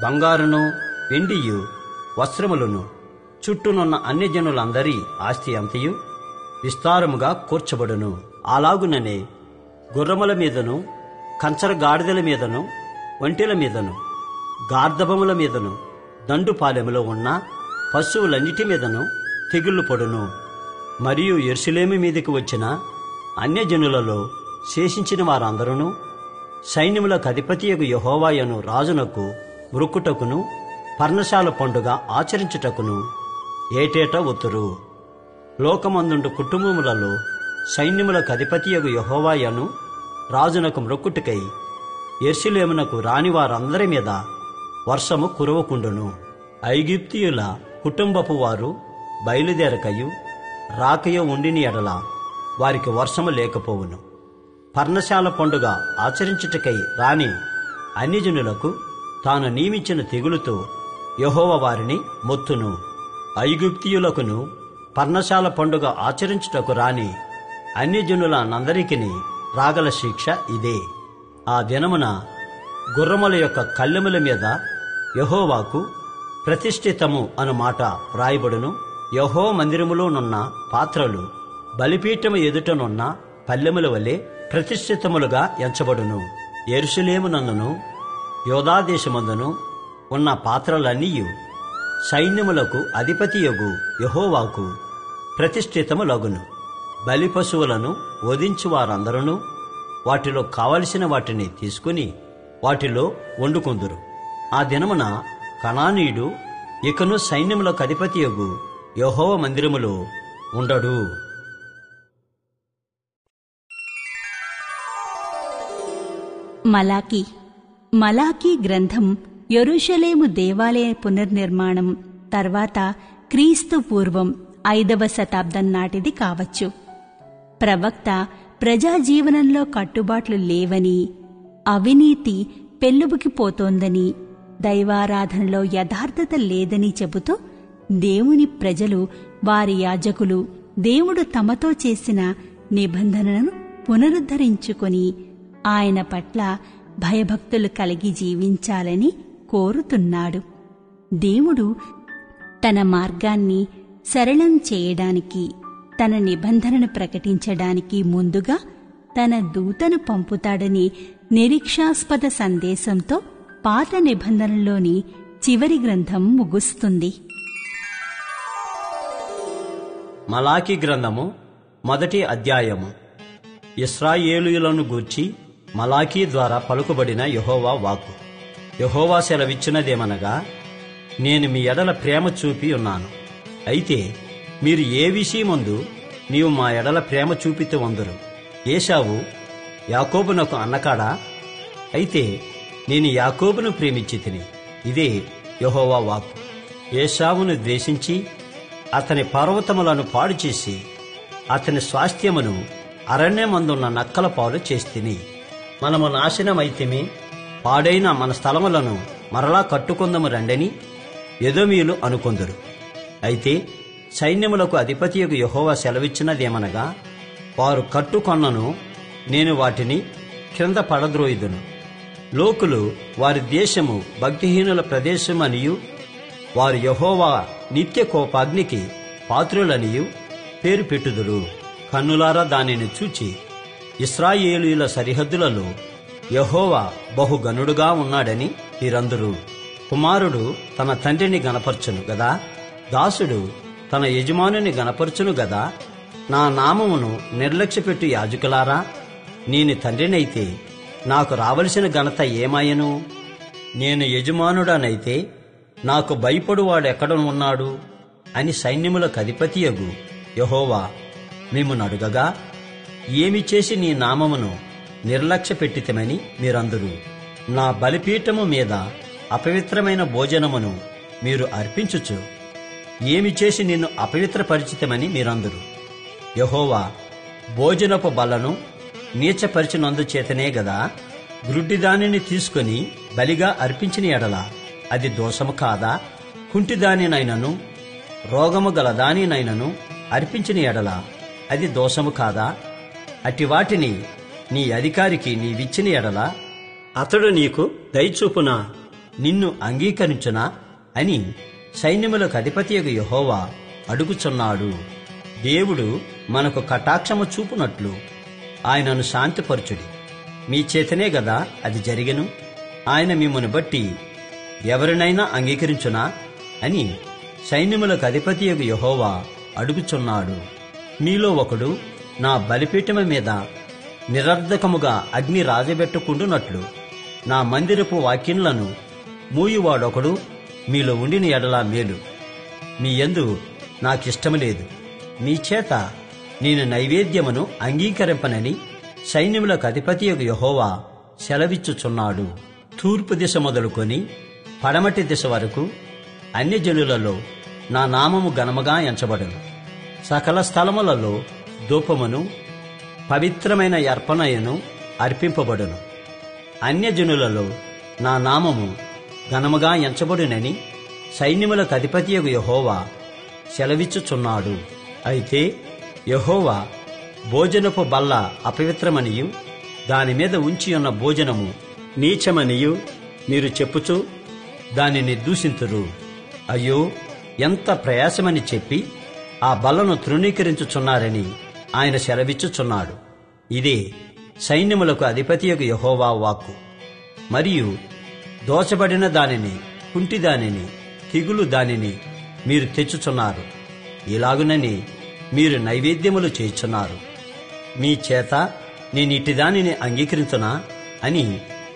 బంగారును వెండియు వస్త్రములను చుట్టూనున్న అన్యజనులందరి ఆస్తి అంతయు విస్తారముగా కూర్చబడును. అలాగుననే గుర్రముల మీదను, కంచర గాడిదల మీదను, ఒంటెల మీదను, గార్ధబముల మీదను, దండుపాలెములో ఉన్న పశువులన్నిటి మీదను తెగుళ్లు పడును. మరియు యెరూషలేము మీదకి వచ్చిన అన్యజనులలో శేషించిన వారందరూ సైన్యములకు అధిపతియగు యెహోవాయను రాజునకు మ్రొక్కుటకును పర్ణశాల పండుగ ఆచరించుటకును ఏటేటా ఒత్తురు. లోకమందుండు కుటుంబములలో సైన్యములకు అధిపతియగు యెహోవాయను రాజునకు మ్రొక్కుటకై యెరూషలేమునకు రాని వారందరి మీద వర్షము కురవకుండును. ఐగుప్తీయుల కుటుంబపు వారు బయలుదేరకయు రాకయో ఉండిని ఎడల వారికి వర్షము లేకపోవును. పర్ణశాల పండుగ ఆచరించుటకై రాని అన్యజనులకు తాను నియమించిన తెగులుతో యెహోవా వారిని మొత్తును. ఐగుప్తీయులకును పర్ణశాల పండుగ ఆచరించుటకు రాని అన్యజనులనందరికిని రాగల శిక్ష ఇదే. ఆ దినమున గుర్రముల యొక్క కళ్ళెముల మీద యెహోవాకు ప్రతిష్ఠితము అను మాట వ్రాయబడును. యెహోవా మందిరములోనున్న పాత్రలు బలిపీఠము ఎదుటనున్న పల్లెముల వలె ప్రతిష్ఠితములుగా ఎంచబడును. యెరూషలేమునందును యోదాదేశమందును ఉన్న పాత్రలన్నీయు సైన్యములకు అధిపతియగు యెహోవాకు ప్రతిష్ఠితములగును. బలి పశువులను వధించు వారందరూ వాటిలో కావలసిన వాటిని తీసుకుని వాటిలో వండుకుందురు. ఆ దినమున కనానీయుడు ఇకను సైన్యములకు అధిపతియగు యెహోవా మందిరములో ఉండడు. మలాకీ గ్రంథం యెరూషలేము దేవాలయ పునర్నిర్మాణం తర్వాత క్రీస్తు పూర్వం 5వ శతాబ్దం నాటిది కావచ్చు. ప్రవక్త ప్రజాజీవనంలో కట్టుబాట్లు లేవని, అవినీతి పెల్లుబుకిపోతోందని, దైవారాధనలో యథార్థత లేదని చెబుతూ దేవుని ప్రజలు, వారి యాజకులు దేవుడు తమతో చేసిన నిబంధనను పునరుద్ధరించుకొని ఆయన పట్ల భయభక్తులు కలిగి జీవించాలని కోరుతున్నాడు. దేవుడు తన మార్గాన్ని సరళం చేయడానికి, తన నిబంధనను ప్రకటించడానికి ముందుగా తన దూతను పంపుతాడని నిరీక్షాస్పద సందేశంతో పాత నిబంధనలోని చివరి గ్రంథం ముగుస్తుంది. మలాకీ గ్రంథము 1వ అధ్యాయము. ఇశ్రాయేలీయులను గూర్చి మలాకీ ద్వారా పలుకుబడిన యెహోవా వాక్కు. యెహోవా సెలవిచ్చినదేమనగా, నేను మీ ఎడల ప్రేమ చూపి ఉన్నాను. అయితే మీరు ఏ విషయమందు నీవు మా ఎడల ప్రేమ చూపితే వందరు. ఏశావు యాకోబునకు అన్నకాడా? అయితే నేను యాకోబును ప్రేమించితిని. ఇదే యెహోవా వాక్కు. ఏశావును ద్వేషించి అతని పర్వతములను పాడు చేసి అతని స్వాస్థ్యమును అరణ్యమందున్న నక్కల పాలు చేస్తిని. మనము నాశనమైతిమి, పాడైన మన స్థలములను మరలా కట్టుకుందము రండని ఎదోమీయులు అనుకొందురు. అయితే సైన్యములకు అధిపతియగు యెహోవా సెలవిచ్చినదేమనగా, వారు కట్టుకొన్నను నేను వాటిని క్రింద పడద్రోయుదును. లోకులు వారి దేశము భక్తిహీనుల ప్రదేశమనియు, వారు యెహోవా నిత్య కోపాగ్నికి పాత్రులనియు పేరు పెట్టుదురు. కన్నులారా దానిని చూచి ఇశ్రాయేలీయుల సరిహద్దులలో యెహోవా బహుగనుడుగా ఉన్నాడని మీరందరూ. కుమారుడు తన తండ్రిని గనపరచును గదా, దాసుడు తన యజమానుని గనపరచును గదా. నా నామమును నిర్లక్ష్యపెట్టు యాజకులారా, నేను తండ్రినైతే నాకు రావలసిన ఘనత ఏమాయను? నేను యజమానుడనైతే నాకు భయపడువాడెక్కడ ఉన్నాడు అని సైన్యములకు అధిపతియగు యెహోవా మిమ్మును అడుగగా, ఏమి చేసి నీ నామమును నిర్లక్ష్యపెట్టితమని మీరందరూ. నా బలిపీఠము మీద అపవిత్రమైన భోజనమును మీరు అర్పించుచు ఏమి చేసి నిన్ను అపవిత్రపరిచితమని మీరందరూ. యెహోవా భోజనపు బలను నీచపరిచినందుచేతనే గదా గ్రుడ్డిదానిని తీసుకొని బలిగా అర్పించిన ఎడల అది దోషము కాదా? కుంటిదానినైనను రోగము గలదానినైనను అర్పించిన ఎడల అది దోషము కాదా? అట్టి వాటిని నీ అధికారికి నీవిచ్చిన ఎడల అతడు నీకు దయచూపునా, నిన్ను అంగీకరించునా అని సైన్యములకు అధిపతియగు యెహోవా అడుగుచున్నాడు. దేవుడు మనకు కటాక్షము చూపునట్లు ఆయనను శాంతిపరచుడి. మీ చేతనే గదా అది జరిగెను. ఆయన మిమ్మును బట్టి ఎవరినైనా అంగీకరించునా అని సైన్యములకు అధిపతియగు యెహోవా అడుగుచున్నాడు. మీలో ఒకడు నా బలిపీఠము మీద నిరర్ధకముగా అగ్ని రాజబెట్టుకుండునట్లు నా మందిరపు వాక్యములను మూయువాడొకడు మీలో ఉండిన ఎడలా మేలు. మీ యందు నాకిష్టము లేదు. మీ చేత నేను నైవేద్యమును అంగీకరింపనని సైన్యములకు అధిపతియగు యెహోవా సెలవిచ్చుచున్నాడు. తూర్పు దిశ మొదలుకొని పడమటి దిశ వరకు అన్యజనులలో నా నామము ఘనముగా ఎంచబడును. సకల స్థలములలో ధూపమును పవిత్రమైన అర్పణయను అర్పింపబడును. అన్యజనులలో నా నామము ఘనముగా ఎంచబడునని సైన్యములకు అధిపతియగు యెహోవా సెలవిచ్చుచున్నాడు. అయితే యెహోవా భోజనపు బల్ల అపవిత్రమనియు దానిమీద ఉంచియున్న భోజనము నీచమనియు మీరు చెప్పుచు దానిని దూషింతురు. అయ్యో, ఎంత ప్రయాసమని చెప్పి ఆ బల్లను తృణీకరించుచున్నారని ఆయన సెలవిచ్చుచున్నాడు. ఇదే సైన్యములకు అధిపతియగు యెహోవా వాక్కు. మరియు దోచబడిన దానిని, కుంటిదానిని, తెగులు దానిని మీరు తెచ్చుచున్నారు. ఇలాగునని మీరు నైవేద్యములు చేయుచున్నారు. మీ చేత నేనిట్టి దానిని అంగీకరించునా అని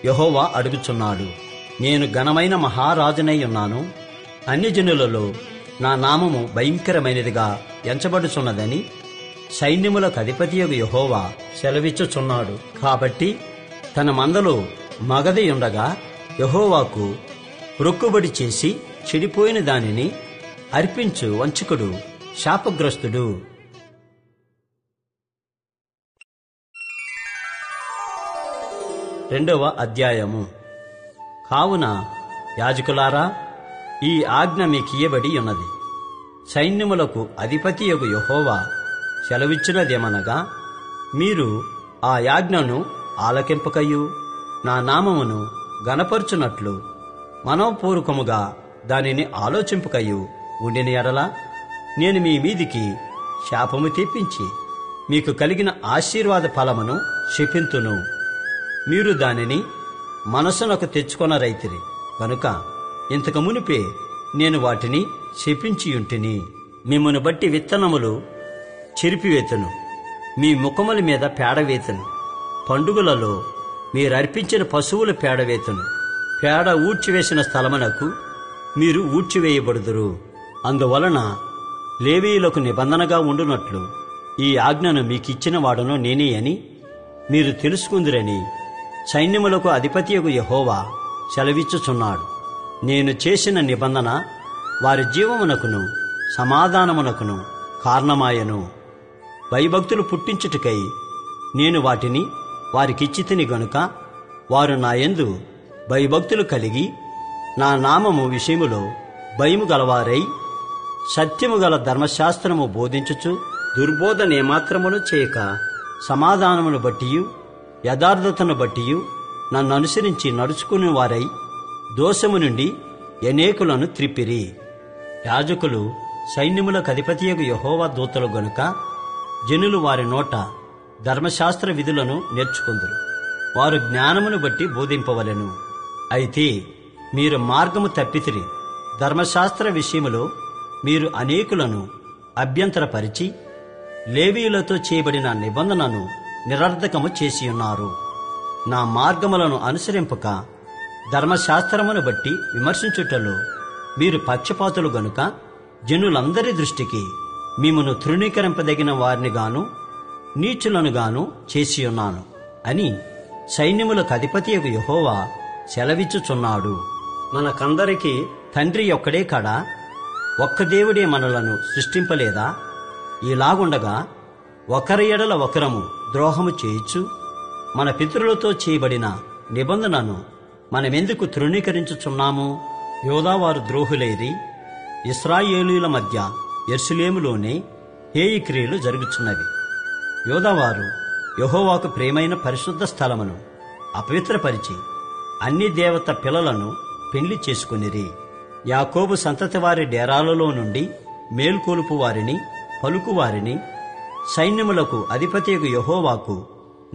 యెహోవా అడుగుచున్నాడు. నేను ఘనమైన మహారాజునై ఉన్నాను. అన్యజనులలో నా నామము భయంకరమైనదిగా ఎంచబడుచున్నదని సైన్యములకు అధిపతియగు యెహోవా సెలవిచ్చుచున్నాడు. కాబట్టి తన మందలో మగది ఉండగా యెహోవాకు రొక్కుబడి చేసి చెడిపోయిన దానిని అర్పించు వంచకుడు శాపగ్రస్తుడు. రెండవ అధ్యాయము. కావున యాజకులారా, ఈ ఆజ్ఞ మీకియ్యబడి ఉన్నది. సైన్యములకు అధిపతియగు యెహోవా సెలవిచ్చినదేమనగా, మీరు ఆ ఆజ్ఞను ఆలకింపకయు నా నామమును గణపరుచున్నట్లు మనోపూర్వకముగా దానిని ఆలోచింపకయు ఉండిన ఎడల నేను మీ మీదికి శాపము తెప్పించి మీకు కలిగిన ఆశీర్వాద ఫలమును శపింతును. మీరు దానిని మనసునకు తెచ్చుకొనరైతిరి కనుక ఇంతకు మునిపే నేను వాటిని శపించియుంటిని. మిమ్మును బట్టి విత్తనములు చెరిపివేతును, మీ ముఖముల మీద పేడవేతును. పండుగలలో మీరర్పించిన పశువుల పేడవేతును. పేడ ఊడ్చివేసిన స్థలమునకు మీరు ఊడ్చివేయబడుదురు. అందువలన లేవీయులకు నిబంధనగా ఉండునట్లు ఈ ఆజ్ఞను మీకిచ్చిన వాడును నేనే అని మీరు తెలుసుకుందురని సైన్యములకు అధిపతియగు యెహోవా సెలవిచ్చుచున్నాడు. నేను చేసిన నిబంధన వారి జీవమునకును సమాధానమునకును కారణమాయను. భయభక్తులు పుట్టించుటకై నేను వాటిని వారికిచ్చితిని గనుక వారు నా యందు భయభక్తులు కలిగి నా నామము విషయములో భయము గలవారై సత్యము గల ధర్మశాస్త్రము బోధించుచు దుర్బోధనేమాత్రమును చేయక సమాధానమును బట్టియు యథార్థతను బట్టియు నన్ను అనుసరించి నడుచుకుని వారై దోషము నుండి అనేకులను త్రిప్పిరి. యాజకులు సైన్యములకు అధిపతియగు యెహోవా దూతలు గనుక జనులు వారి నోట ధర్మశాస్త్ర విధులను నేర్చుకుందురు. వారు జ్ఞానమును బట్టి బోధింపవలెను. అయితే మీరు మార్గము తప్పితిరి. ధర్మశాస్త్ర విషయములో మీరు అనేకులను అభ్యంతరపరిచి లేవీయులతో చేయబడిన నిబంధనను నిరర్ధకము చేసియున్నారు. నా మార్గములను అనుసరింపక ధర్మశాస్త్రమును బట్టి విమర్శించుటలో మీరు పక్షపాతులు గనుక జనులందరి దృష్టికి మిమ్మును తృణీకరింపదగిన వారినిగాను నీచులనుగాను చేసియున్నాను అని సైన్యములకు అధిపతియగు యెహోవా సెలవిచ్చుచున్నాడు. మనకందరికీ తండ్రి ఒక్కడే కాడా? ఒక్క దేవుడే మనలను సృష్టింపలేదా? ఇలాగుండగా ఒకరి ఎడల ఒకరము ద్రోహము చేయుచు మన పితరులతో చేయబడిన నిబంధనను మనమెందుకు తృణీకరించుచున్నాము? యోదావారు ద్రోహులైరి ఇశ్రాయేలీయుల మధ్య యెరూషలేములోనే హేయ క్రియలు జరుగుచున్నవి. యోదావారు యెహోవాకు ప్రియమైన పరిశుద్ధ స్థలమును అపవిత్రపరిచి అన్ని దేవత పిల్లలను పెండ్లి చేసుకునిరి. యాకోబు సంతతి వారి డేరాలలో నుండి మేల్కొలుపు వారిని, పలుకు వారిని, సైన్యములకు అధిపతియగు యెహోవాకు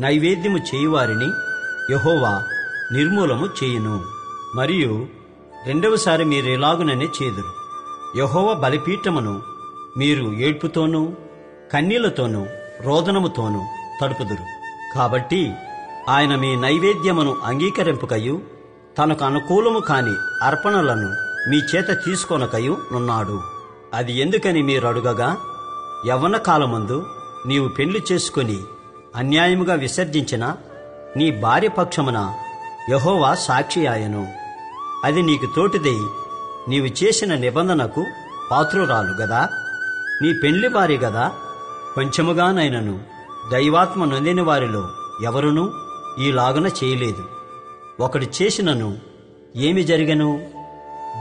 నైవేద్యము చేయువారిని యెహోవా నిర్మూలము చేయును. మరియు రెండవసారి మీరెలాగుననే చేదురు. యెహోవా బలిపీఠమును మీరు ఏడ్పుతోనూ కన్నీళ్లతోనూ రోదనముతోనూ తడుపుదురు. కాబట్టి ఆయన మీ నైవేద్యమును అంగీకరింపకయు తనకు అనుకూలము కాని అర్పణలను మీ చేత తీసుకొనకయు నున్నాడు. అది ఎందుకని మీరు అడుగగా, యవ్వన కాలమందు నీవు పెళ్లి చేసుకుని అన్యాయముగా విసర్జించిన నీ భార్య పక్షమున యెహోవా సాక్షి ఆయను. అది నీకు తోటిదై నీవు చేసిన నిబంధనకు పాత్రురాలు గదా. నీ పెండ్లి భార్య గదా. కొంచెముగానైనను దైవాత్మ నొందిన వారిలో ఎవరునూ ఈలాగున చేయలేదు. ఒకడు చేసినను ఏమి జరిగను?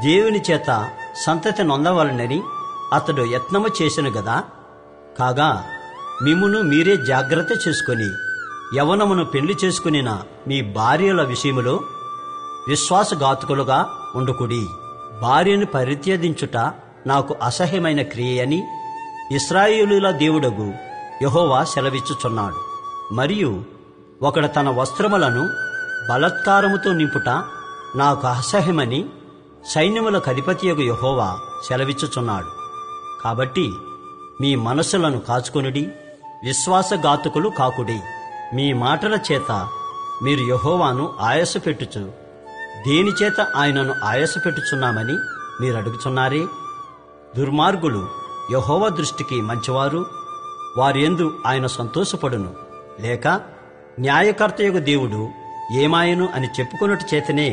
దేవుని చేత సంతతి నొందవలనని అతడు యత్నము చేసెను గదా. కాగా మిమ్మును మీరే జాగ్రత్త చేసుకుని యవ్వనమును పెళ్లి చేసుకునిన మీ భార్యల విషయములో విశ్వాసఘాతుకులుగా ఉండుకుడి. భార్యను పరిత్యజించుట నాకు అసహ్యమైన క్రియని ఇశ్రాయేలుల దేవుడగు యెహోవా సెలవిచ్చుచున్నాడు. మరియు ఒకడు తన వస్త్రములను బలత్కారముతో నింపుట నాకు అసహ్యమని సైన్యములకు అధిపతియగు యెహోవా సెలవిచ్చుచున్నాడు. కాబట్టి మీ మనస్సులను కాచుకొనుడి, విశ్వాసఘాతుకులు కాకుడి. మీ మాటల చేత మీరు యెహోవాను ఆయాసపెట్టుచు దేనిచేత ఆయనను ఆయాసపెట్టుచున్నామని మీరు అడుగుచున్నారే? దుర్మార్గులు యెహోవా దృష్టికి మంచివారు, వారి యందు ఆయన సంతోషపడును. లేక న్యాయకర్తయగు దేవుడు ఏమాయను అని చెప్పుకొనుట చేతనే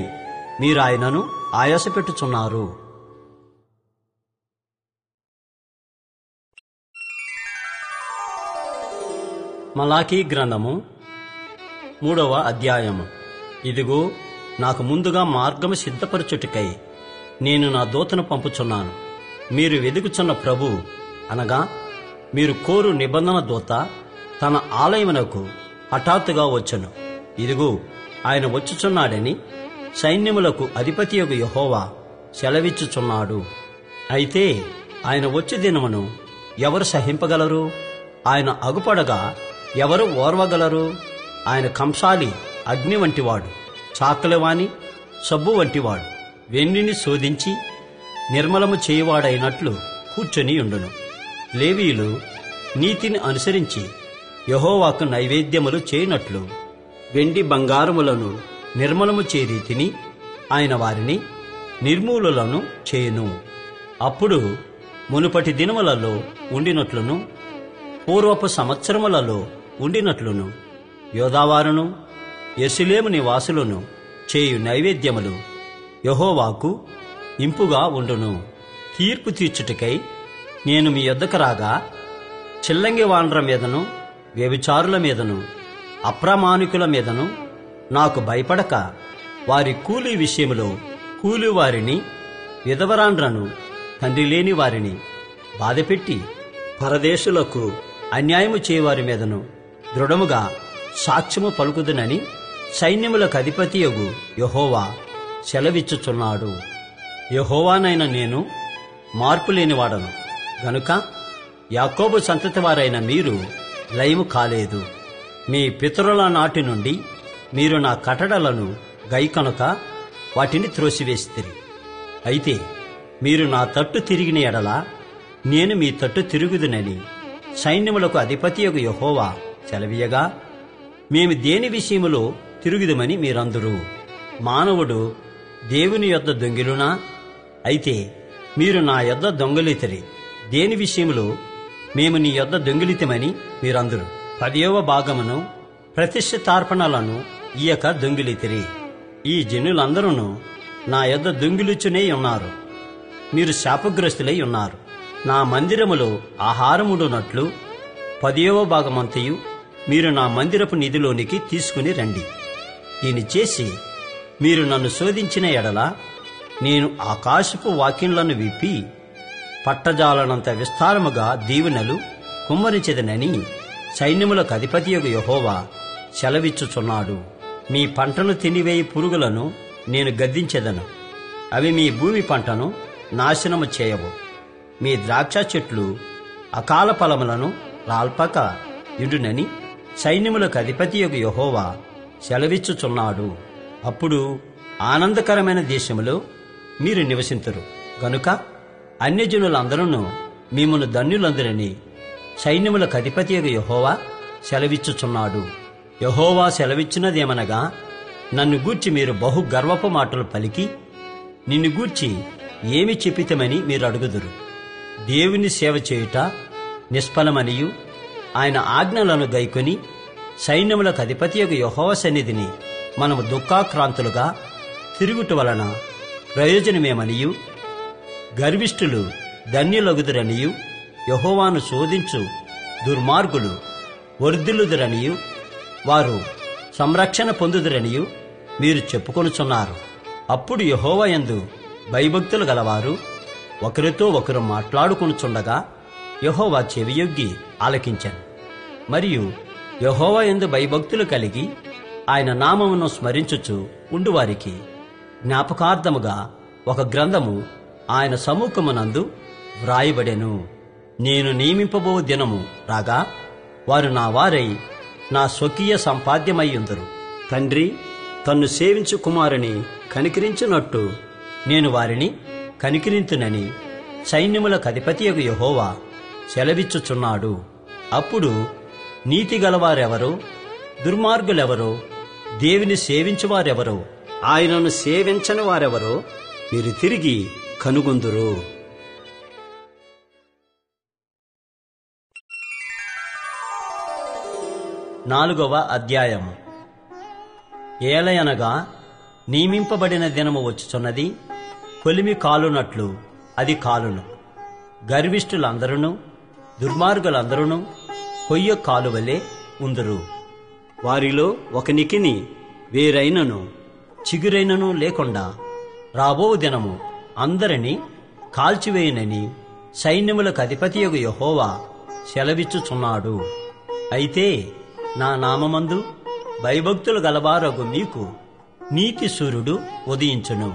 మీరు ఆయనను ఆయాసపెట్టుచున్నారు. మలాకీ గ్రంథము 3వ అధ్యాయము. ఇదిగో, నాకు ముందుగా మార్గము సిద్ధపరచుటకై నేను నా దూతను పంపుచున్నాను. మీరు వెదుకుచున్న ప్రభు అనగా మీరు కోరు నిబంధన దూత తన ఆలయమునకు హఠాత్తుగా వచ్చును. ఇదిగో, ఆయన వచ్చుచున్నాడని సైన్యములకు అధిపతియగు యెహోవా సెలవిచ్చుచున్నాడు. అయితే ఆయన వచ్చే దినమును ఎవరు సహింపగలరు? ఆయన అగుపడగా ఎవరు ఓర్వగలరు? ఆయన కంసాలి అగ్ని వంటివాడు, చాకలివాని సబ్బు వంటివాడు, వెండిని శోధించి నిర్మలము చేయువాడైనట్లు కూర్చొని ఉండును. లేవీయులు నీతిని అనుసరించి యెహోవాకు నైవేద్యములు చేయనట్లు వెండి బంగారములను నిర్మలము చే రీతిని ఆయన వారిని నిర్మూలులను చేయును. అప్పుడు మునుపటి దినములలో ఉండినట్లును పూర్వపు సంవత్సరములలో ఉండినట్లును యోదావారును యెరూషలేము నివాసులను చేయు నైవేద్యములు యెహోవాకు ఇంపుగా ఉండును. తీర్పు తీర్చుటకై నేను మీ యొద్దకు రాగా చిల్లంగి వానర మీదను వ్యభిచారుల మీదను అప్రమాణికుల మీదను నాకు భయపడక వారి కూలీ విషయములో కూలివారిని, విధవరాండ్రను, తండ్రి లేని వారిని బాధపెట్టి పరదేశులకు అన్యాయము చేయవారి మీదను దృఢముగా సాక్ష్యము పలుకుదునని సైన్యములకు అధిపతియగు యెహోవా సెలవిచ్చుచున్నాడు. యెహోవానైన నేను మార్పులేనివాడను గనుక యాకోబు సంతతి వారైన మీరు లయము కాలేదు. మీ పితరుల నాటి నుండి మీరు నా కట్టడలను గైకొనక వాటిని త్రోసివేసితిరి. అయితే మీరు నా తట్టు తిరిగిన ఎడల నేను మీ తట్టు తిరుగుదునని సైన్యములకు అధిపతియగు యెహోవా సెలవీయగా, మేము దేని విషయములో తిరుగుదుమని మీరందరూ. మానవుడు దేవుని యొద్ద దొంగిలునా? అయితే మీరు నా యొద్ద దొంగిలితిరి. దేని విషయములో మేము నీ యొద్ద దొంగిలితమని మీరందరూ 10వ భాగమును ప్రతిష్ఠితార్పణలను ఇయ్యక దొంగిలితిరి. ఈ జనులందరూ నా యొద్ద దొంగిలుచునే ఉన్నారు. మీరు శాపగ్రస్తులై ఉన్నారు. నా మందిరములో ఆహారముడునట్లు 10వ భాగమంతయు మీరు నా మందిరపు నిధిలోనికి తీసుకుని రండి. దీని చేసి మీరు నన్ను శోధించిన ఎడల నేను ఆకాశపు వాక్యములను విప్పి పట్టజాలనంత విస్తారముగా దీవెనలు కుమ్మరించెదనని సైన్యములకు అధిపతియగు యెహోవా సెలవిచ్చుచున్నాడు. మీ పంటను తినివేయి పురుగులను నేను గద్దించెదను. అవి మీ భూమి పంటను నాశనము చేయవు. మీ ద్రాక్ష చెట్లు అకాల ఫలములను రాల్పక ఇండునని సైన్యములకు అధిపతియగు యెహోవా సెలవిచ్చుచున్నాడు. అప్పుడు ఆనందకరమైన దేశములో మీరు నివసింతురు గనుక అన్యజనులందరూ మిమ్మును ధన్యులందరని సైన్యములకు అధిపతియగు యెహోవా సెలవిచ్చుచున్నాడు. యెహోవా సెలవిచ్చినదేమనగా, నన్ను గూర్చి మీరు బహు గర్వపు మాటలు పలికి నిన్ను గూర్చి ఏమి చెప్పితమని మీరు అడుగుదురు. దేవుని సేవ చేయుట నిష్ఫలమనియు ఆయన ఆజ్ఞలను గైకొని సైన్యములకు అధిపతియగు యెహోవా సన్నిధిని మనము దుఃఖాక్రాంతులుగా తిరుగుట వలన ప్రయోజనమేమనియు, గర్విష్ఠులు ధన్యులగుదురనియు, యెహోవాను శోధించు దుర్మార్గులు వర్ధిల్లుదురనియు, వారు సంరక్షణ పొందుదురనియు మీరు చెప్పుకొనుచున్నారు. అప్పుడు యెహోవా యందు భయభక్తులు గలవారు ఒకరితో ఒకరు మాట్లాడుకొనుచుండగా యెహోవా చెవియొగ్గి ఆలకించెను. మరియు యెహోవా యందు భయభక్తులు కలిగి ఆయన నామమును స్మరించుచు ఉండువారికి జ్ఞాపకార్థముగా ఒక గ్రంథము ఆయన సముఖమునందు వ్రాయబడెను. నేను నియమింపబో దినము రాగా వారు నా వారై నా స్వకీయ సంపాద్యమయ్యుందురు. తండ్రి తన్ను సేవించు కుమారుని కనికరించునట్టు నేను వారిని కనికరింతునని సైన్యములకు అధిపతియగు యెహోవా సెలవిచ్చుచున్నాడు. అప్పుడు నీతి గలవారెవరో, దుర్మార్గులెవరో, దేవుని సేవించువారెవరో, ఆయనను సేవించని వారెవరో మీరు తిరిగి కనుగొందురు. 4వ అధ్యాయము. ఏలయనగా నియమింపబడిన దినము వచ్చుచున్నది, కొలిమి కాలునట్లు అది కాలును. గర్విష్ఠులందరూ దుర్మార్గులందరూ కొయ్య కాలువలే ఉందురు. వారిలో ఒకనికిని వేరైనను చిగురైనను లేకుండా రాబో దినము అందరినీ కాల్చివేయునని సైన్యములకు అధిపతియగు యెహోవా సెలవిచ్చుచున్నాడు. అయితే నా నామమందు భయభక్తులు గలవారగు మీకు నీతి సూర్యుడు ఉదయించును.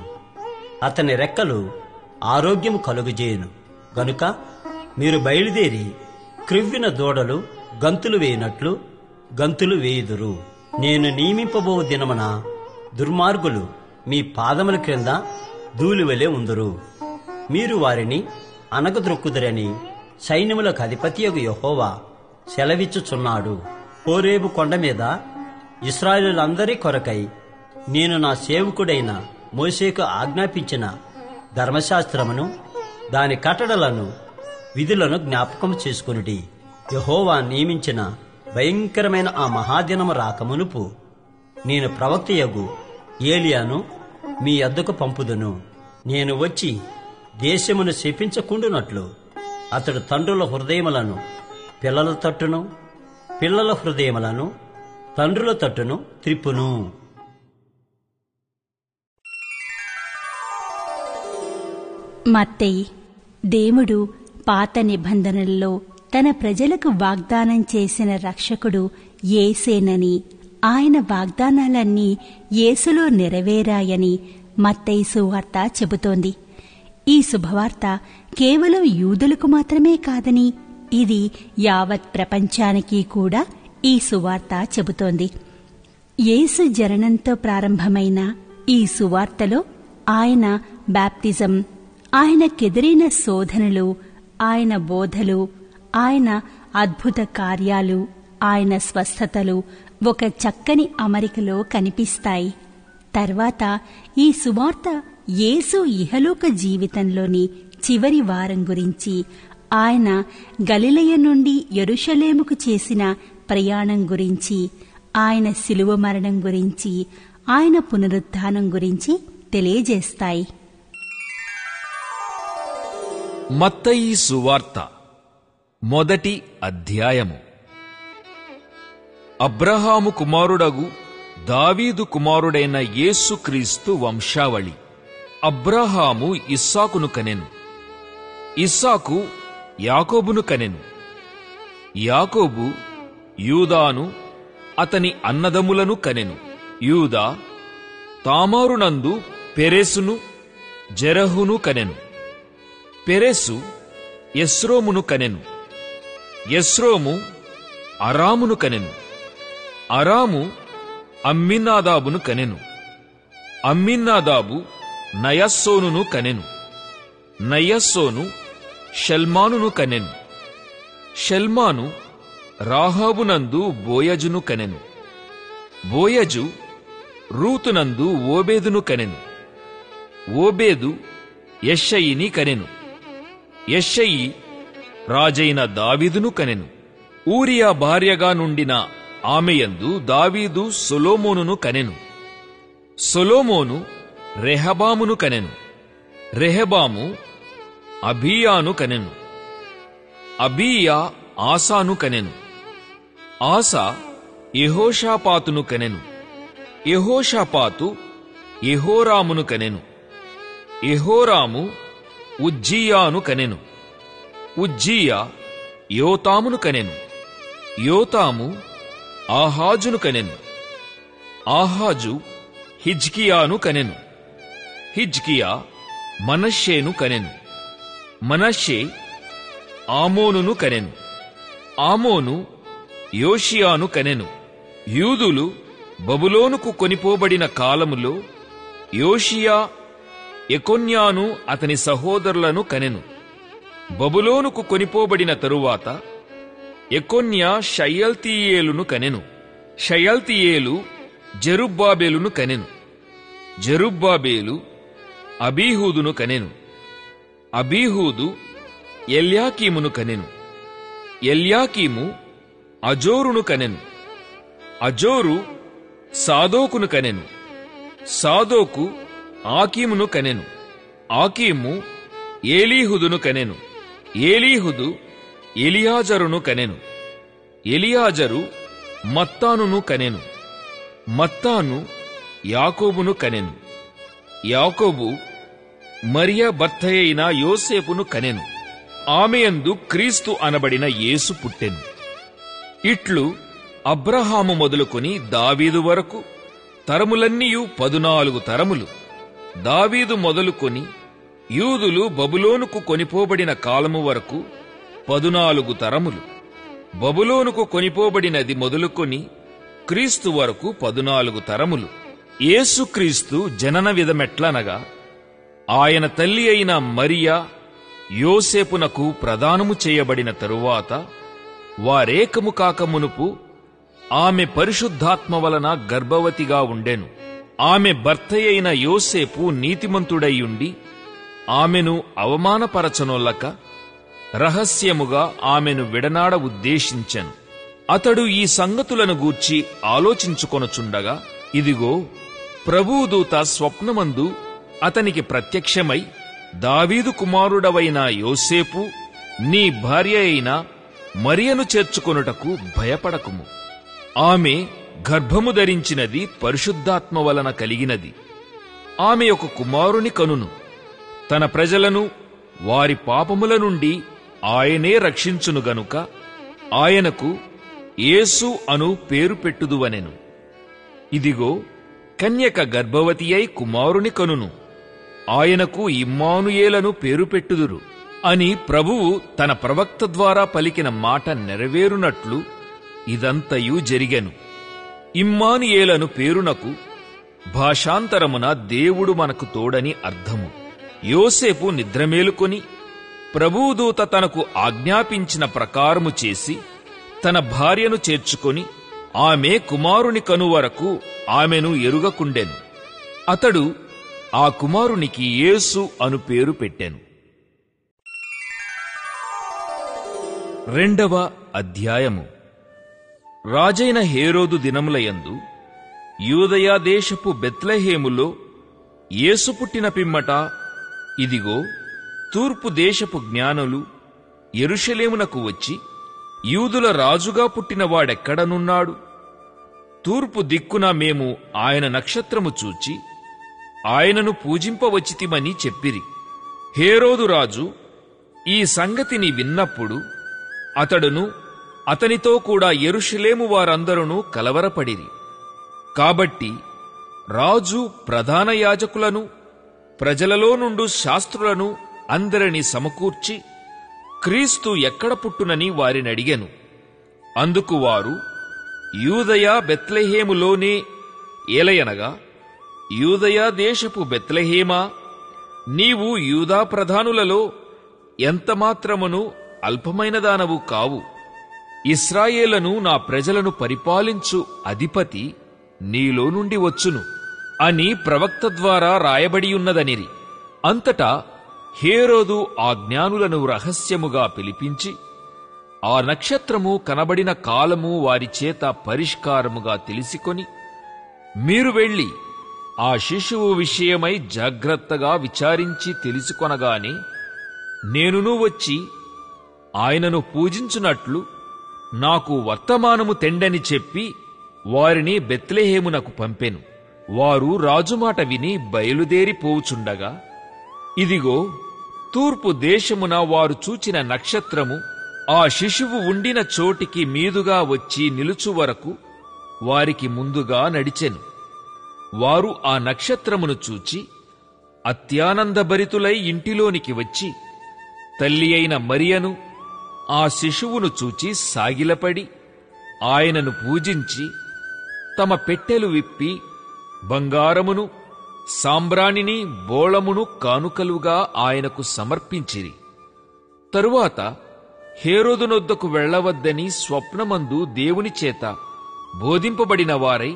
అతని రెక్కలు ఆరోగ్యము కలుగజేయును. గనుక మీరు బయలుదేరి క్రివ్విన దూడలు గంతులు వేయినట్లు గంతులు వేయుదురు. నేను నియమింపబో దినమున దుర్మార్గులు మీ పాదముల క్రింద ధూళివలే ఉందురు. మీరు వారిని అనగద్రొక్కుదురని సైన్యములకు అధిపతియగు యెహోవా సెలవిచ్చుచున్నాడు. హోరేబు కొండ మీద ఇశ్రాయేలులందరి కొరకై నేను నా సేవకుడైన మోషేకు ఆజ్ఞాపించిన ధర్మశాస్త్రమును దాని కట్టడలను విధులను జ్ఞాపకం చేసుకొనుడి. యెహోవా నియమించిన భయంకరమైన ఆ మహాదినము రాకమునుపు నేను ప్రవక్తయగు ఏలియాను మీ యొద్దకు పంపుదును. నేను వచ్చి దేశమును శపించకుండునట్లు అతడు తండ్రుల హృదయములను పిల్లల తట్టును, పిల్లల హృదయములను తండ్రుల తట్టును త్రిప్పును. మత్తయి, దేవుడు పాత నిబంధనల్లో తన ప్రజలకు వాగ్దానం చేసిన రక్షకుడు యేసేనని, ఆయన వాగ్దానాలన్నీ యేసులో నెరవేరాయని మత్తయి సువార్త చెబుతోంది. ఈ శుభవార్త కేవలం యూదులకు మాత్రమే కాదని ఇది యావత్ ప్రపంచానికి కూడా ఈ సువార్త చెబుతోంది. యేసు జననంతో ప్రారంభమైన ఈ సువార్తలో ఆయన బాప్తిజం, ఆయనకెదురైన శోధనలు, ఆయన బోధలు, ఆయన అద్భుత కార్యాలు, ఆయన స్వస్థతలు ఒక చక్కని అమరికలో కనిపిస్తాయి. తర్వాత ఈ సువార్త యేసు ఇహలోక జీవితంలోని చివరి వారం గురించి, ఆయన గలిలయ నుండి యెరూషలేముకు చేసిన ప్రయాణం గురించి, ఆయన శిలువ మరణం గురించి, ఆయన పునరుత్థానం గురించి తెలియజేస్తాయి. మత్తయి సువార్త మొదటి అధ్యాయము. అబ్రహాము కుమారుడగు దావీదు కుమారుడైన యేసుక్రీస్తు వంశావళి. అబ్రహాము ఇస్సాకును కనెను, ఇస్సాకు యాకోబును కనెను, యాకోబు యూదాను అతని అన్నదములను కనెను. యూదా తామారునందు పెరెసును జెరహును కనెను. పెరెసు ఎస్రోమును కనెను. ఎస్రోము అరామును కనెను. అరాము అమ్మిన్నాదాబును కనెను. అమ్మిన్నాదాబు నయస్సోనును కనెను. నయస్సోను షల్మానును కనెను. షల్మాను రాహాబునందు బోయజును కనెను. బోయజు రూతునందు ఓబేదును కనెను. ఓబేదు యెష్షయిని కనెను. యెష్షయి రాజైన దావీదును కనెను. ఊరియా భార్యగా నుండిన ఆమెయందు దావీదు సొలొమోనును కనెను. సొలొమోను రెహబామును కనెను. రెహబాము అబీయాను కనెను. అబీయా ఆసాను కనెను. ఆసా యెహోషాపాతును కనెను. యెహోషాపాతు యెహోరామును కనెను. యెహోరాము ఉజ్జీయాను కనెను. ఉజ్జీయా యోతామును కనెను. యోతాము ఆహాజును కనెను. ఆహాజు హిజ్కియాను కనెను. హిజ్కియా మనష్షేను కనెను. మనష్షే ఆమోనును కనెను. ఆమోను యోషియాను కనెను. యూదులు బబులోనుకు కొనిపోబడిన కాలములో యోషియా ఎకొన్యాను అతని సహోదరులను కనెను. బబులోనుకు కొనిపోబడిన తరువాత ఎకొన్యా షయల్తీయేలును కనెను. షయల్తీయేలు జెరుబ్బాబేలును కనెను. జెరుబ్బాబేలు అబీహూదును కనెను. అబీహూదు ఎల్యాకీమును కనెను. ఎల్యాకీము అజోరును కనెను. అజోరు సాదోకును కనెను. సాదోకు ఆకీమును కనెను. ఆకీము ఏలీహుదును కనెను. ఏలీహుదు ఎలియాజరును కనెను. ఎలియాజరు మత్తానును కనెను. మత్తాను యాకోబును కనెను. యాకోబు మరియ భర్తయైన యోసేపును కనెను. ఆమెయందు క్రీస్తు అనబడిన యేసు పుట్టెను. ఇట్లు అబ్రహాము మొదలుకొని దావీదు వరకు తరములన్నీయు 14 తరములు. దావీదు మొదలుకొని యూదులు బబులోనుకు కొనిపోబడిన కాలము వరకు 14 తరములు. బబులోనుకు కొనిపోబడినది మొదలుకొని క్రీస్తు వరకు 14 తరములు. యేసుక్రీస్తు జనన విధమెట్లనగా, ఆయన తల్లి అయిన మరియా యోసేపునకు ప్రదానము చేయబడిన తరువాత వారేకము కాక మునుపు ఆమె పరిశుద్ధాత్మ వలన గర్భవతిగా ఉండెను. ఆమె భర్తయైన యోసేపు నీతిమంతుడైయుండి ఆమెను అవమానపరచనొల్లక రహస్యముగా ఆమెను విడనాడ ఉద్దేశించెను. అతడు ఈ సంగతులను గూర్చి ఆలోచించుకొనుచుండగా, ఇదిగో ప్రభువు దూత స్వప్నమందు అతనికి ప్రత్యక్షమై, దావీదు కుమారుడవైన యోసేపు, నీ భార్య అయిన మరియను చేర్చుకొనుటకు భయపడకుము. ఆమె గర్భము ధరించినది పరిశుద్ధాత్మ వలన కలిగినది. ఆమె ఒక కుమారుని కనును. తన ప్రజలను వారి పాపముల నుండి ఆయనే రక్షించును గనుక ఆయనకు యేసు అను పేరు పెట్టుదువనెను. ఇదిగో కన్యక గర్భవతి అయి కుమారుని కనును. ఆయనకు ఇమ్మానుయేలను పేరు పెట్టుదురు అని ప్రభువు తన ప్రవక్త ద్వారా పలికిన మాట నెరవేరునట్లు ఇదంతయు జరిగెను. ఇమ్మానుయేలను పేరునకు భాషాంతరమున దేవుడు మనకు తోడని అర్థము. యోసేపు నిద్రమేలుకొని ప్రభువుదూత తనకు ఆజ్ఞాపించిన ప్రకారము చేసి తన భార్యను చేర్చుకొని ఆమె కుమారుని కనువరకు ఆమెను ఎరుగకుండెను. అతడు ఆ కుమారునికి యేసు అను పేరు పెట్టెను. 2వ అధ్యాయము. రాజైన హేరోదు దినములయందు యూదయా దేశపు బెత్లెహేములో యేసు పుట్టిన పిమ్మట ఇదిగో తూర్పు దేశపు జ్ఞానులు యెరూషలేమునకు వచ్చి, యూదుల రాజుగా పుట్టినవాడెక్కడనున్నాడు? తూర్పు దిక్కున మేము ఆయన నక్షత్రము చూచి ఆయనను పూజింపవచ్చితిమని చెప్పిరి. హేరోదు రాజు ఈ సంగతిని విన్నప్పుడు అతడును అతనితో కూడా యెరూషలేము వారందరూ కలవరపడిరి. కాబట్టి రాజు ప్రధాన యాజకులను ప్రజలలో నుండు శాస్త్రులను అందరినీ సమకూర్చి క్రీస్తు ఎక్కడ పుట్టునని వారినడిగెను. అందుకు వారు, యూదయా బెత్లెహేములోనే. ఏలయనగా, యూదయా దేశపు బెత్లెహేమా, నీవు యూదా ప్రధానులలో ఎంతమాత్రమును అల్పమైనదానవు కావు. ఇశ్రాయేలును నా ప్రజలను పరిపాలించు అధిపతి నీలో నుండి వచ్చును అని ప్రవక్త ద్వారా రాయబడియున్నదనిరి. అంతటా హేరోదు ఆ జ్ఞానులను రహస్యముగా పిలిపించి ఆ నక్షత్రము కనబడిన కాలము వారి చేత పరిష్కారముగా తెలిసికొని, మీరు వెళ్ళి ఆ శిశువు విషయమై జాగ్రత్తగా విచారించి తెలుసుకొనగానే నేనును వచ్చి ఆయనను పూజించునట్లు నాకు వర్తమానము తెండని చెప్పి వారిని బెత్లెహేమునకు పంపెను. వారు రాజుమాట విని బయలుదేరిపోవుచుండగా, ఇదిగో తూర్పు దేశమున వారు చూచిన నక్షత్రము ఆ శిశువు ఉండిన చోటికి మీదుగా వచ్చి నిలుచు వరకు వారికి ముందుగా నడిచెను. వారు ఆ నక్షత్రమును చూచి అత్యానందభరితులై ఇంటిలోనికి వచ్చి తల్లి అయిన మరియను ఆ శిశువును చూచి సాగిలపడి ఆయనను పూజించి తమ పెట్టెలు విప్పి బంగారమును సాంబ్రాణిని బోళమును కానుకలుగా ఆయనకు సమర్పించిరి. తరువాత హేరోదునొద్దకు వెళ్లవద్దని స్వప్నమందు దేవుని చేత బోధింపబడిన వారై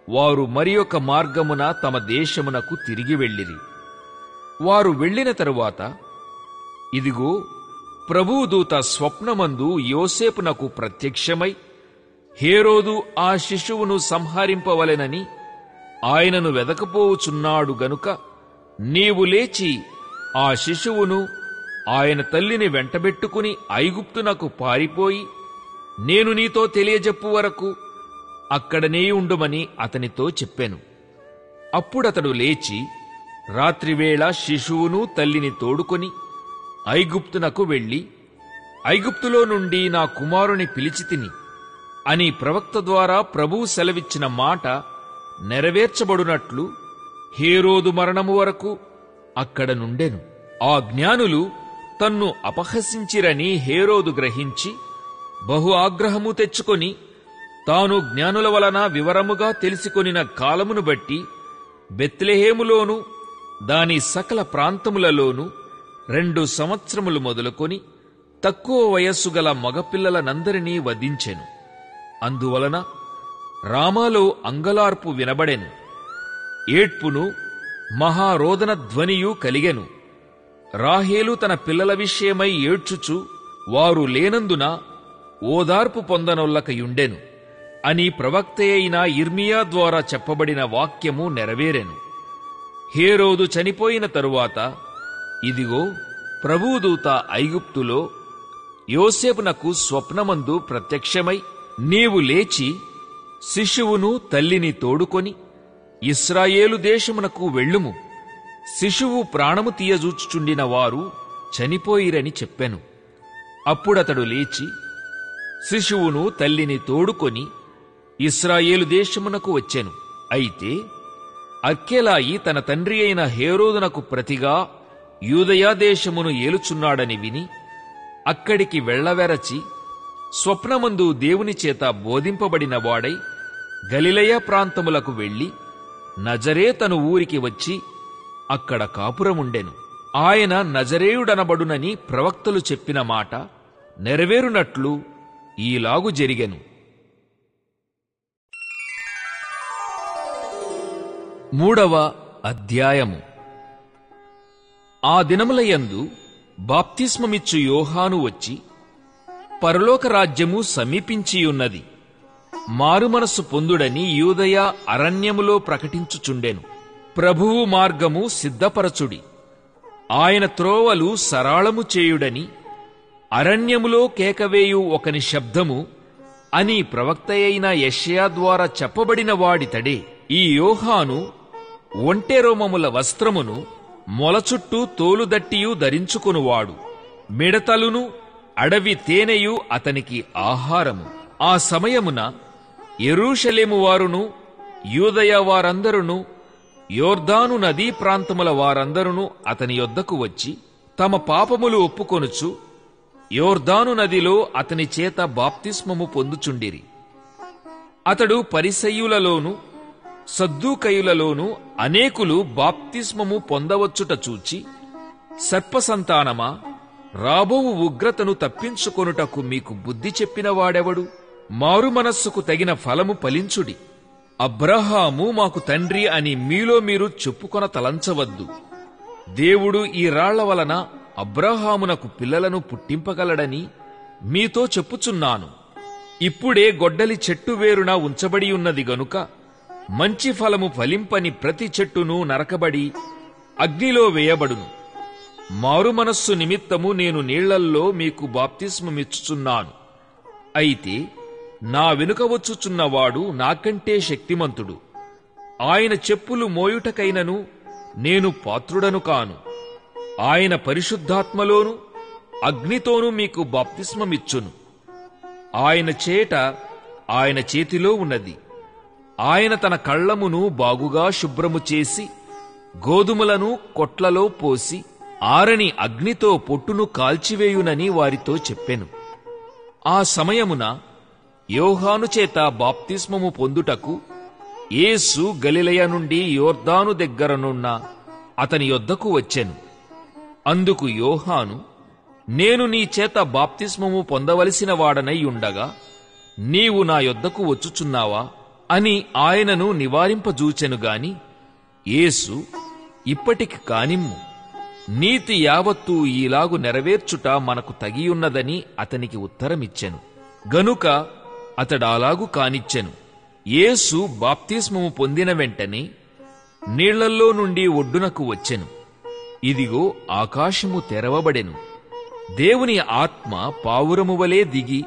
వారు మరియొక మార్గమున తమ దేశమునకు తిరిగి వెళ్ళిరి. వారు వెళ్లిన తరువాత ఇదిగో ప్రభువు దూత స్వప్నమందు యోసేపునకు ప్రత్యక్షమై, హేరోదు ఆ శిశువును సంహరింపవలెనని ఆయనను వెదకపోవుచున్నాడు గనుక నీవు లేచి ఆ శిశువును ఆయన తల్లిని వెంటబెట్టుకుని ఐగుప్తునకు పారిపోయి నేను నీతో తెలియజెప్పు వరకు అక్కడనే ఉండుమని అతనితో చెప్పెను. అప్పుడతడు లేచి రాత్రివేళ శిశువును తల్లిని తోడుకొని ఐగుప్తునకు వెళ్లి, ఐగుప్తులో నుండి నా కుమారుని పిలిచితిని అని ప్రవక్త ద్వారా ప్రభువు సెలవిచ్చిన మాట నెరవేర్చబడునట్లు హేరోదు మరణము వరకు అక్కడ నుండెను. ఆ జ్ఞానులు తన్ను అపహసించిరని హేరోదు గ్రహించి బహు ఆగ్రహము తెచ్చుకొని తాను జ్ఞానుల వలన వివరముగా తెలిసికొనిన కాలమును బట్టి బెత్లెహేములోను దాని సకల ప్రాంతములలోనూ 2 సంవత్సరములు మొదలుకొని తక్కువ వయస్సు గల మగపిల్లలనందరినీ వధించెను. అందువలన రామాలో అంగలార్పు వినబడెను, ఏడ్పును మహారోదన ధ్వనియు కలిగెను. రాహేలు తన పిల్లల విషయమై ఏడ్చుచు వారు లేనందున ఓదార్పు పొందనొల్లకయుండెను అని ప్రవక్తయైన ఇర్మియా ద్వారా చెప్పబడిన వాక్యము నెరవేరెను. హేరోదు చనిపోయిన తరువాత ఇదిగో ప్రభువుదూత ఐగుప్తులో యోసేపునకు స్వప్నమందు ప్రత్యక్షమై, నీవు లేచి శిశువును తల్లిని తోడుకొని ఇశ్రాయేలు దేశమునకు వెళ్ళుము, శిశువు ప్రాణము తీయజూచుచుండిన వారు చనిపోయిరని చెప్పెను. అప్పుడతడు లేచి శిశువును తల్లిని తోడుకొని ఇశ్రాయేలు దేశమునకు వచ్చెను. అయితే అర్కెలాయి తన తండ్రి అయిన హేరోదునకు ప్రతిగా యూదయా దేశమును ఏలుచున్నాడని విని అక్కడికి వెళ్లవెరచి స్వప్నమందు దేవుని చేత బోధింపబడిన వాడై గలిలయ ప్రాంతములకు వెళ్లి నజరేతను ఊరికి వచ్చి అక్కడ కాపురముండెను. ఆయన నజరేయుడనబడునని ప్రవక్తలు చెప్పిన మాట నెరవేరునట్లు ఈలాగు జరిగెను. 3వ అధ్యాయము. ఆ దినములయందు బాప్తిస్మమిచ్చు యోహాను వచ్చి, పరలోక రాజ్యము సమీపించియున్నది, మారుమనస్సు పొందుడని యూదయ అరణ్యములో ప్రకటించుచుండెను. ప్రభువు మార్గము సిద్ధపరచుడి, ఆయన త్రోవలు సరాళము చేయుడని అరణ్యములో కేకవేయు ఒకని శబ్దము అని ప్రవక్తయైన యెషయా ద్వారా చెప్పబడిన వాడితడే. ఈ యోహాను ఒంటెరోమముల వస్త్రమును మొలచుట్టూ తోలుదట్టియు ధరించుకొనువాడు. మిడతలును అడవి తేనెయు అతనికి ఆహారము. ఆ సమయమున యెరూషలేము వారును యూదయ వారందరును యోర్దాను నదీ ప్రాంతముల వారందరును అతని యొద్దకు వచ్చి తమ పాపములు ఒప్పుకొనుచు యోర్దాను నదిలో అతని చేత బాప్తిస్మము పొందుచుండిరి. అతడు పరిసయ్యులలోను సద్దూకయులలోను అనేకులు బాప్తిస్మము పొందవచ్చుట చూచి, సర్పసంతానమా, రాబోవు ఉగ్రతను తప్పించుకొనుటకు మీకు బుద్ధి చెప్పినవాడెవడు? మారుమనస్సుకు తగిన ఫలము ఫలించుడి. అబ్రహాము మాకు తండ్రి అని మీలో మీరు చెప్పుకొన తలంచవద్దు. దేవుడు ఈ రాళ్ల వలన అబ్రహామునకు పిల్లలను పుట్టింపగలడని మీతో చెప్పుచున్నాను. ఇప్పుడే గొడ్డలి చెట్టు వేరున ఉంచబడి ఉన్నది గనుక మంచి ఫలము ఫలింపని ప్రతి చెట్టును నరకబడి అగ్నిలో వేయబడును. మారుమనస్సు నిమిత్తము నేను నీళ్లల్లో మీకు బాప్తిస్మమిచ్చుచున్నాను. అయితే నా వెనుక వచ్చుచున్నవాడు నాకంటే శక్తిమంతుడు. ఆయన చెప్పులు మోయుటకైనను నేను పాత్రుడను కాను. ఆయన పరిశుద్ధాత్మలోను అగ్నితోనూ మీకు బాప్తిస్మమిచ్చును. ఆయన చేట ఆయన చేతిలో ఉన్నది. ఆయన తన కళ్ళమును బాగుగా శుభ్రము చేసి గోధుమలను కొట్లలో పోసి ఆరని అగ్నితో పొట్టును కాల్చివేయునని వారితో చెప్పెను. ఆ సమయమున యోహాను చేత బాప్తిస్మము పొందుటకు యేసు గలిలయ నుండి యోర్దాను దగ్గరనున్న అతని యొద్దకు వచ్చెను. అందుకు యోహాను, నేను నీ చేత బాప్తిస్మము పొందవలసిన వాడనై ఉండగా నీవు నా యొద్దకు వచ్చుచున్నావా అని ఆయనను నివారింపజూచెను గాని, యేసు, ఇప్పటికి కానిమ్ము, నీతి యావత్తూ ఈలాగు నెరవేర్చుట మనకు తగియున్నదని అతనికి ఉత్తరమిచ్చెను. గనుక అతడాలాగు కానిచ్చెను. యేసు బాప్తిస్మము పొందిన వెంటనే నీళ్లల్లో నుండి ఒడ్డునకు వచ్చెను. ఇదిగో ఆకాశము తెరవబడెను. దేవుని ఆత్మ పావురము వలె దిగి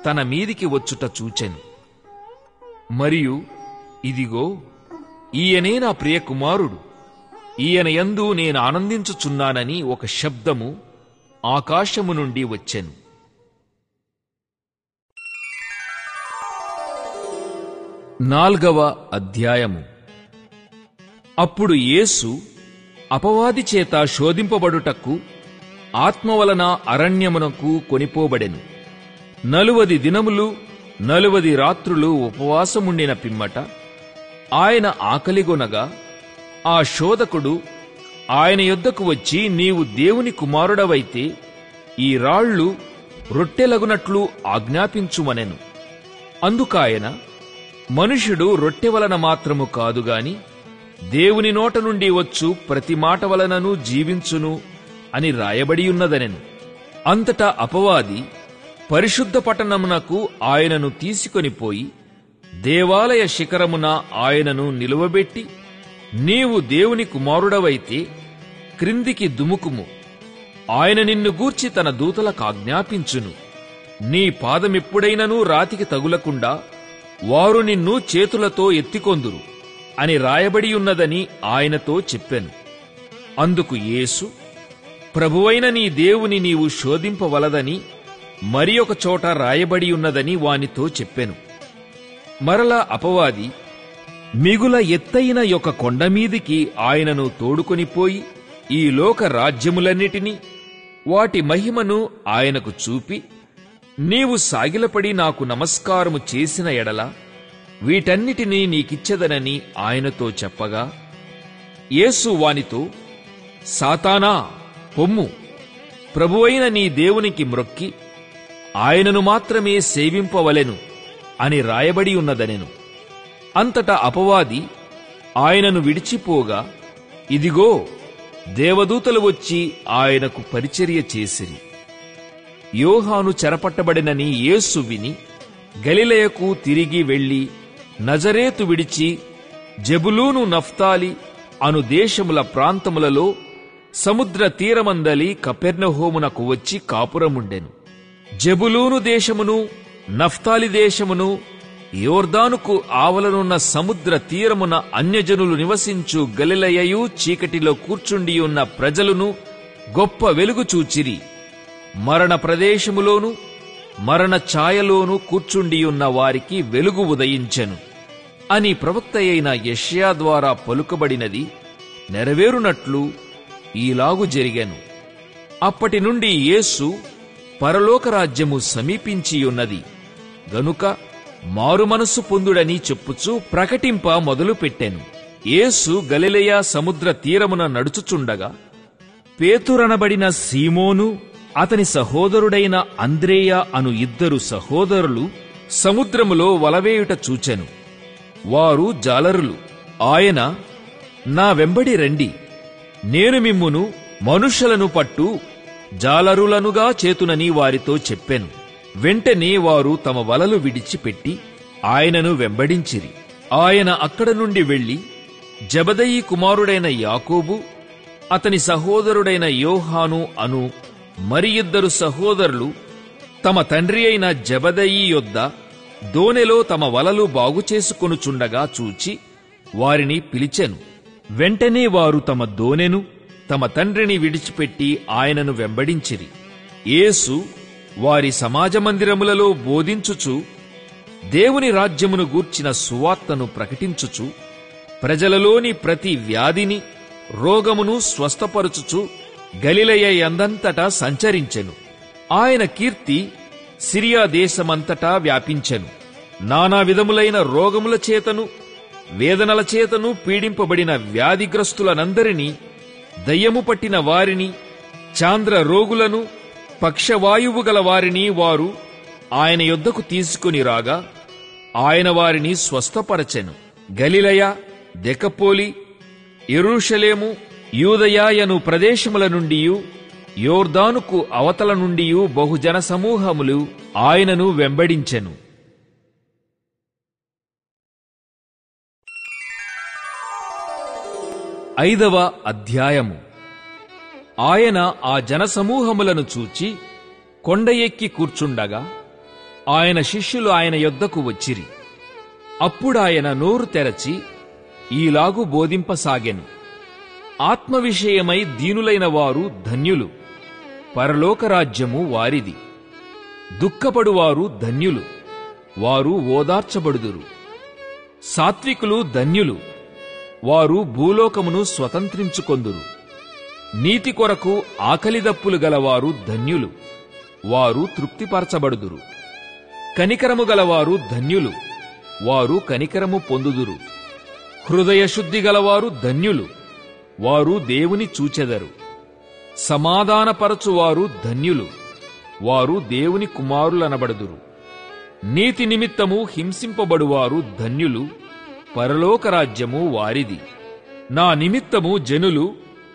తన మీదికి వచ్చుట చూచెను. మరియు ఇదిగో, ఈయనే నా ప్రియకుమారుడు, ఈయన యందు నేను ఆనందించుచున్నానని ఒక శబ్దము ఆకాశము నుండి వచ్చెను. 4వ అధ్యాయము. అప్పుడు యేసు అపవాది చేత శోధింపబడుటకు ఆత్మవలన అరణ్యమునకు కొనిపోబడెను. 40 దినములు 40 రాత్రులు ఉపవాసముండిన పిమ్మట ఆయన ఆకలిగొనగా ఆ శోధకుడు ఆయన యొద్దకు వచ్చి, నీవు దేవుని కుమారుడవైతే ఈ రాళ్లు రొట్టెలగునట్లు ఆజ్ఞాపించుమనెను. అందుకాయన, మనుష్యుడు రొట్టె వలన మాత్రము కాదుగాని దేవుని నోట నుండి వచ్చు ప్రతి మాట వలనను జీవించును అని రాయబడియున్నదనెను. అంతటా అపవాది పరిశుద్ధ పట్టణమునకు ఆయనను తీసుకొనిపోయి దేవాలయ శిఖరమున ఆయనను నిలువబెట్టి, నీవు దేవుని కుమారుడవైతే క్రిందికి దుముకుము, ఆయన నిన్ను గూర్చి తన దూతలకు ఆజ్ఞాపించును, నీ పాదమెప్పుడైనను రాతికి తగులకుండా వారు నిన్ను చేతులతో ఎత్తికొందురు అని రాయబడియున్నదని ఆయనతో చెప్పెను. అందుకు యేసు, ప్రభువైన నీ దేవుని నీవు శోధింపవలదని మరి ఒక చోట రాయబడియున్నదని వానితో చెప్పెను. మరలా అపవాది మిగుల ఎత్తైన ఒక కొండమీదికి ఆయనను తోడుకొనిపోయి ఈ లోక రాజ్యములన్నిటినీ వాటి మహిమను ఆయనకు చూపి, నీవు సాగిలపడి నాకు నమస్కారము చేసిన ఎడల వీటన్నిటినీ నీకిచ్చెదనని ఆయనతో చెప్పగా, యేసు వానితో, సాతానా, పొమ్ము, ప్రభువైన నీ దేవునికి మ్రొక్కి ఆయనను మాత్రమే సేవింపవలెను అని రాయబడి ఉన్నదనెను. అంతటా అపవాది ఆయనను విడిచిపోగా, ఇదిగో దేవదూతలు వచ్చి ఆయనకు పరిచర్య చేసిరి. యోహాను చెరపట్టబడినని యేసు విని గలిలయకు తిరిగి వెళ్లి నజరేతు విడిచి జెబులూను, నఫ్తాలి అను దేశముల ప్రాంతములలో సముద్ర తీరమందలి కపెర్నహూమునకు వచ్చి కాపురముండెను. జెబులూను దేశమును నఫ్తాలి దేశమును యోర్దానుకు ఆవలనున్న సముద్ర తీరమున అన్యజనులు నివసించు గలిలయయు చీకటిలో కూర్చుండియున్న ప్రజలును గొప్ప వెలుగు చూచిరి. మరణ ప్రదేశములోను మరణ ఛాయలోను కూర్చుండియున్న వారికి వెలుగు ఉదయించెను అని ప్రవక్తయైన యెషయా ద్వారా పలుకబడినది నెరవేరునట్లు ఈలాగు జరిగెను. అప్పటి నుండి యేసు పరలోకరాజ్యము సమీపించియున్నది గనుక మారుమనస్సు పొందుడని చెప్పుచూ ప్రకటింప మొదలుపెట్టెను. యేసు గలిలయ సముద్ర తీరమున నడుచుచుండగా పేతురనబడిన సీమోను, అతని సహోదరుడైన అంద్రేయ అను ఇద్దరు సహోదరులు సముద్రములో వలవేయుట చూచెను. వారు జాలరులు. ఆయన, నా వెంబడి రండి, నేను మిమ్మును మనుష్యులను పట్టు జాలరులనుగా చేతునని వారితో చెప్పెను. వెంటనే వారు తమ వలలు విడిచిపెట్టి ఆయనను వెంబడించిరి. ఆయన అక్కడ నుండి వెళ్లి జెబెదయి కుమారుడైన యాకోబు, అతని సహోదరుడైన యోహాను అను మరి ఇద్దరు సహోదరులు తమ తండ్రి అయిన జెబెదయి యొద్ద దోనెలో తమ వలలు బాగుచేసుకొనుచుండగా చూచి వారిని పిలిచెను. వెంటనే వారు తమ దోనెను తమ తండ్రిని విడిచిపెట్టి ఆయనను వెంబడించిరి. యేసు వారి సమాజ మందిరములలో బోధించుచు దేవుని రాజ్యమును గూర్చిన సువార్తను ప్రకటించుచు ప్రజలలోని ప్రతి వ్యాధిని రోగమును స్వస్థపరుచుచు గలిలయ యందంతటా సంచరించెను. ఆయన కీర్తి సిరియా దేశమంతటా వ్యాపించెను. నానా విధములైన రోగముల చేతను వేదనల చేతను పీడింపబడిన వ్యాధిగ్రస్తులనందరినీ, దయ్యము పట్టిన వారిని, చాంద్ర రోగులను, పక్షవాయువు గల వారిని వారు ఆయన యొద్దకు తీసుకుని రాగా ఆయన వారిని స్వస్థపరచెను. గలిలయ, దెకపోలి, యెరూషలేము, యూదయాయను ప్రదేశముల నుండియు యోర్దానుకు అవతల నుండియు బహుజన సమూహములు ఆయనను వెంబడించెను. 5వ అధ్యాయము. ఆయన ఆ జనసమూహములను చూచి కొండ ఎక్కి కూర్చుండగా ఆయన శిష్యులు ఆయన యొద్దకు వచ్చిరి. అప్పుడాయన నోరు తెరచి ఈలాగు బోధింపసాగెను. ఆత్మ విషయమై దీనులైన వారు ధన్యులు, పరలోకరాజ్యము వారిది. దుఃఖపడువారు ధన్యులు, వారు ఓదార్చబడుదురు. సాత్వికులు ధన్యులు, వారు భూలోకమును స్వతంత్రించుకొందురు. నీతి కొరకు ఆకలిదప్పులు గలవారు ధన్యులు, వారు తృప్తిపరచబడుదురు. కనికరము గలవారు ధన్యులు, వారు కనికరము పొందుదురు. హృదయశుద్ధి గలవారు ధన్యులు, వారు దేవుని చూచెదరు. సమాధానపరచువారు ధన్యులు, వారు దేవుని కుమారులనబడుదురు. నీతి నిమిత్తము హింసింపబడువారు ధన్యులు, పరలోకరాజ్యము వారిది. నా నిమిత్తము జనులు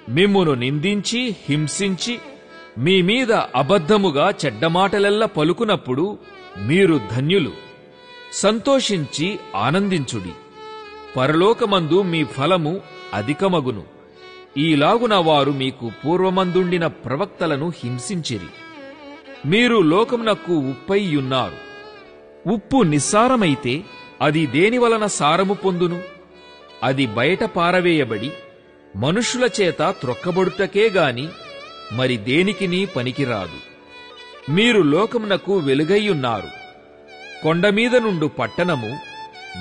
మిమ్మును నిందించి హింసించి మీ మీద అబద్ధముగా చెడ్డమాటలెల్ల పలుకునప్పుడు మీరు ధన్యులు. సంతోషించి ఆనందించుడి, పరలోకమందు మీ ఫలము అధికమగును. ఈలాగున వారు మీకు పూర్వమందుండిన ప్రవక్తలను హింసించిరి. మీరు లోకమునకు ఉప్పైయున్నారు. ఉప్పు నిస్సారమైతే అది దేనివలన సారము పొందును? అది బయట పారవేయబడి మనుష్యుల చేత త్రొక్కబడుటకే గాని మరి దేనికిని పనికిరాదు. మీరు లోకమునకు వెలుగైయున్నారు. కొండమీద నుండు పట్టణము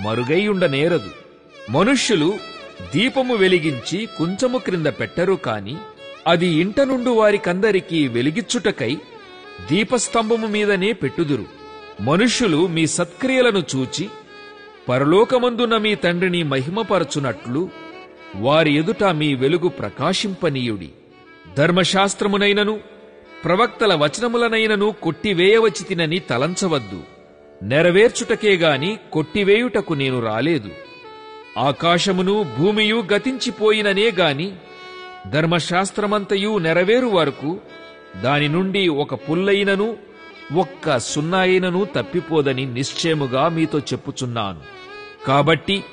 మరుగైయుండనేరదు. మనుష్యులు దీపము వెలిగించి కుంచము క్రింద పెట్టరు కాని అది ఇంట నుండు వారికందరికీ వెలిగిచ్చుటకై దీపస్తంభము మీదనే పెట్టుదురు. మనుష్యులు మీ సత్క్రియలను చూచి పరలోకమందున్న మీ తండ్రిని మహిమపరచునట్లు వారి ఎదుట మీ వెలుగు ప్రకాశింపనీయుడి. ధర్మశాస్త్రమునైనను ప్రవక్తల వచనములనైనను కొట్టివేయవచితినని తలంచవద్దు. నెరవేర్చుటకేగాని కొట్టివేయుటకు నేను రాలేదు. ఆకాశమును భూమియు గతించిపోయిననే గాని ధర్మశాస్త్రమంతయు నెరవేరు వరకు దాని నుండి ఒక పుల్లైనను ఒక్క సున్నాయినను తప్పిపోదని నిశ్చయముగా మీతో చెప్పుచున్నాను. కాబట్టి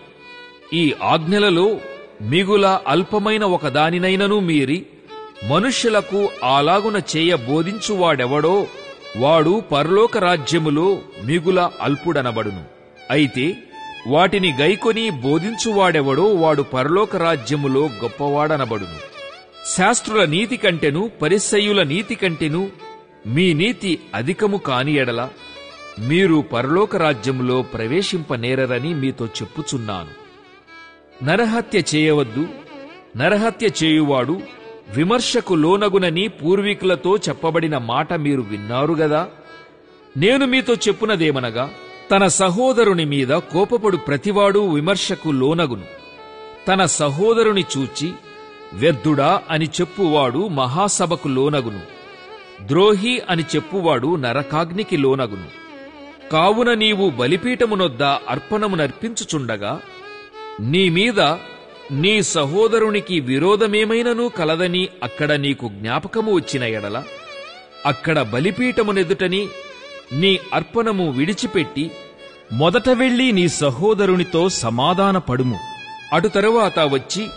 ఈ ఆజ్ఞలలో మిగుల అల్పమైన ఒకదానినైనను మీరి మనుష్యులకు అలాగున చేయ బోధించువాడెవడో వాడు పరలోక రాజ్యములో మిగుల అల్పుడనబడును. అయితే వాటిని గైకొని బోధించువాడెవడో వాడు పరలోక రాజ్యములో గొప్పవాడనబడును. శాస్త్రుల నీతి కంటెను పరిసయ్యుల నీతి కంటెను మీ నీతి అధికము కాని ఎడల మీరు పరలోక రాజ్యములో ప్రవేశింపనేరరని మీతో చెప్పుచున్నాను. నరహత్య చేయవద్దు. నరహత్య చేయువాడు విమర్శకు లోనగునని పూర్వీకులతో చెప్పబడిన మాట మీరు విన్నారు గదా. నేను మీతో చెప్పునదేమనగా, తన సహోదరుని మీద కోపపడు ప్రతివాడు విమర్శకు లోనగును. తన సహోదరుని చూచి వ్యర్థుడా అని చెప్పువాడు మహాసభకు లోనగును. ద్రోహి అని చెప్పువాడు నరకాగ్నికి లోనగును. కావున నీవు బలిపీఠమునొద్ద అర్పణమునర్పించుచుండగా నీ మీద నీ సహోదరునికి విరోధమేమైనను కలదని అక్కడ నీకు జ్ఞాపకము వచ్చిన ఎడల అక్కడ బలిపీఠమునెదుటని నీ అర్పణము విడిచిపెట్టి మొదట వెళ్లి నీ సహోదరునితో సమాధానపడుము. అటు తరువాత వచ్చి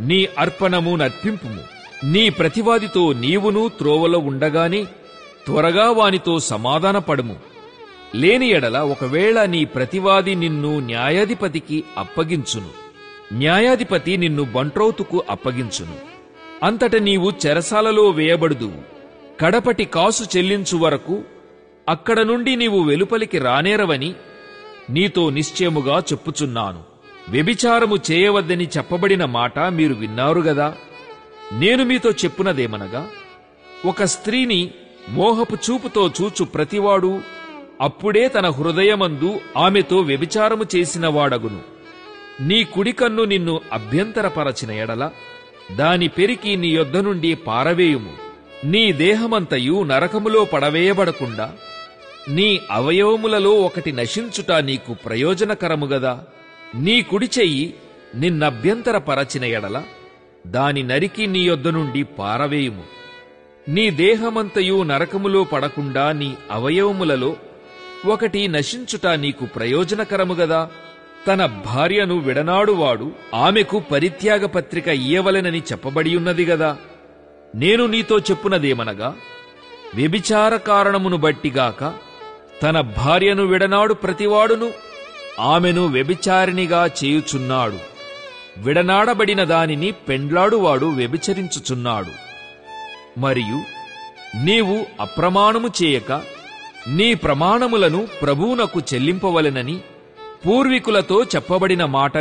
నీ అర్పణము నర్పింపుము. నీ ప్రతివాదితో నీవును త్రోవలో ఉండగానే త్వరగా వానితో సమాధానపడుము. లేని ఎడల ఒకవేళ నీ ప్రతివాది నిన్ను న్యాయాధిపతికి అప్పగించును, న్యాయాధిపతి నిన్ను బంట్రౌతుకు అప్పగించును. అంతట నీవు చెరసాలలో వేయబడుదువు. కడపటి కాసు చెల్లించు వరకు అక్కడ నుండి నీవు వెలుపలికి రానేరవని నీతో నిశ్చయముగా చెప్పుచున్నాను. వ్యభిచారము చేయవద్దని చెప్పబడిన మాట మీరు విన్నారు గదా. నేను మీతో చెప్పునదేమనగా, ఒక స్త్రీని మోహపు చూపుతో చూచు ప్రతివాడు అప్పుడే తన హృదయమందు ఆమెతో వ్యభిచారము చేసినవాడగును. నీ కుడికన్ను నిన్ను అభ్యంతరపరచిన ఎడల దాని పెరికి నీ యొద్ద నుండి పారవేయుము. నీ దేహమంతయు నరకములో పడవేయబడకుండా నీ అవయవములలో ఒకటి నశించుట నీకు ప్రయోజనకరము గదా. నీ కుడి చెయ్యి నిన్నభ్యంతరపరచిన ఎడల దాని నరికి నీ యొద్ద నుండి పారవేయుము. నీ దేహమంతయు నరకములో పడకుండా నీ అవయవములలో ఒకటి నశించుట నీకు ప్రయోజనకరము గదా. తన భార్యను విడనాడువాడు ఆమెకు పరిత్యాగ పత్రిక ఇయ్యవలెనని చెప్పబడియున్నది గదా. నేను నీతో చెప్పునదేమనగా, వ్యభిచార కారణమును బట్టిగాక తన భార్యను విడనాడు ప్రతివాడును ఆమెను వ్యభిచారిణిగా చేయుచున్నాడు. విడనాడబడిన దానిని పెండ్లాడువాడు వ్యభిచరించుచున్నాడు. మరియు నీవు అప్రమాణము చేయక నీ ప్రమాణములను ప్రభువునకు చెల్లింపవలెనని పూర్వీకులతో చెప్పబడిన మాట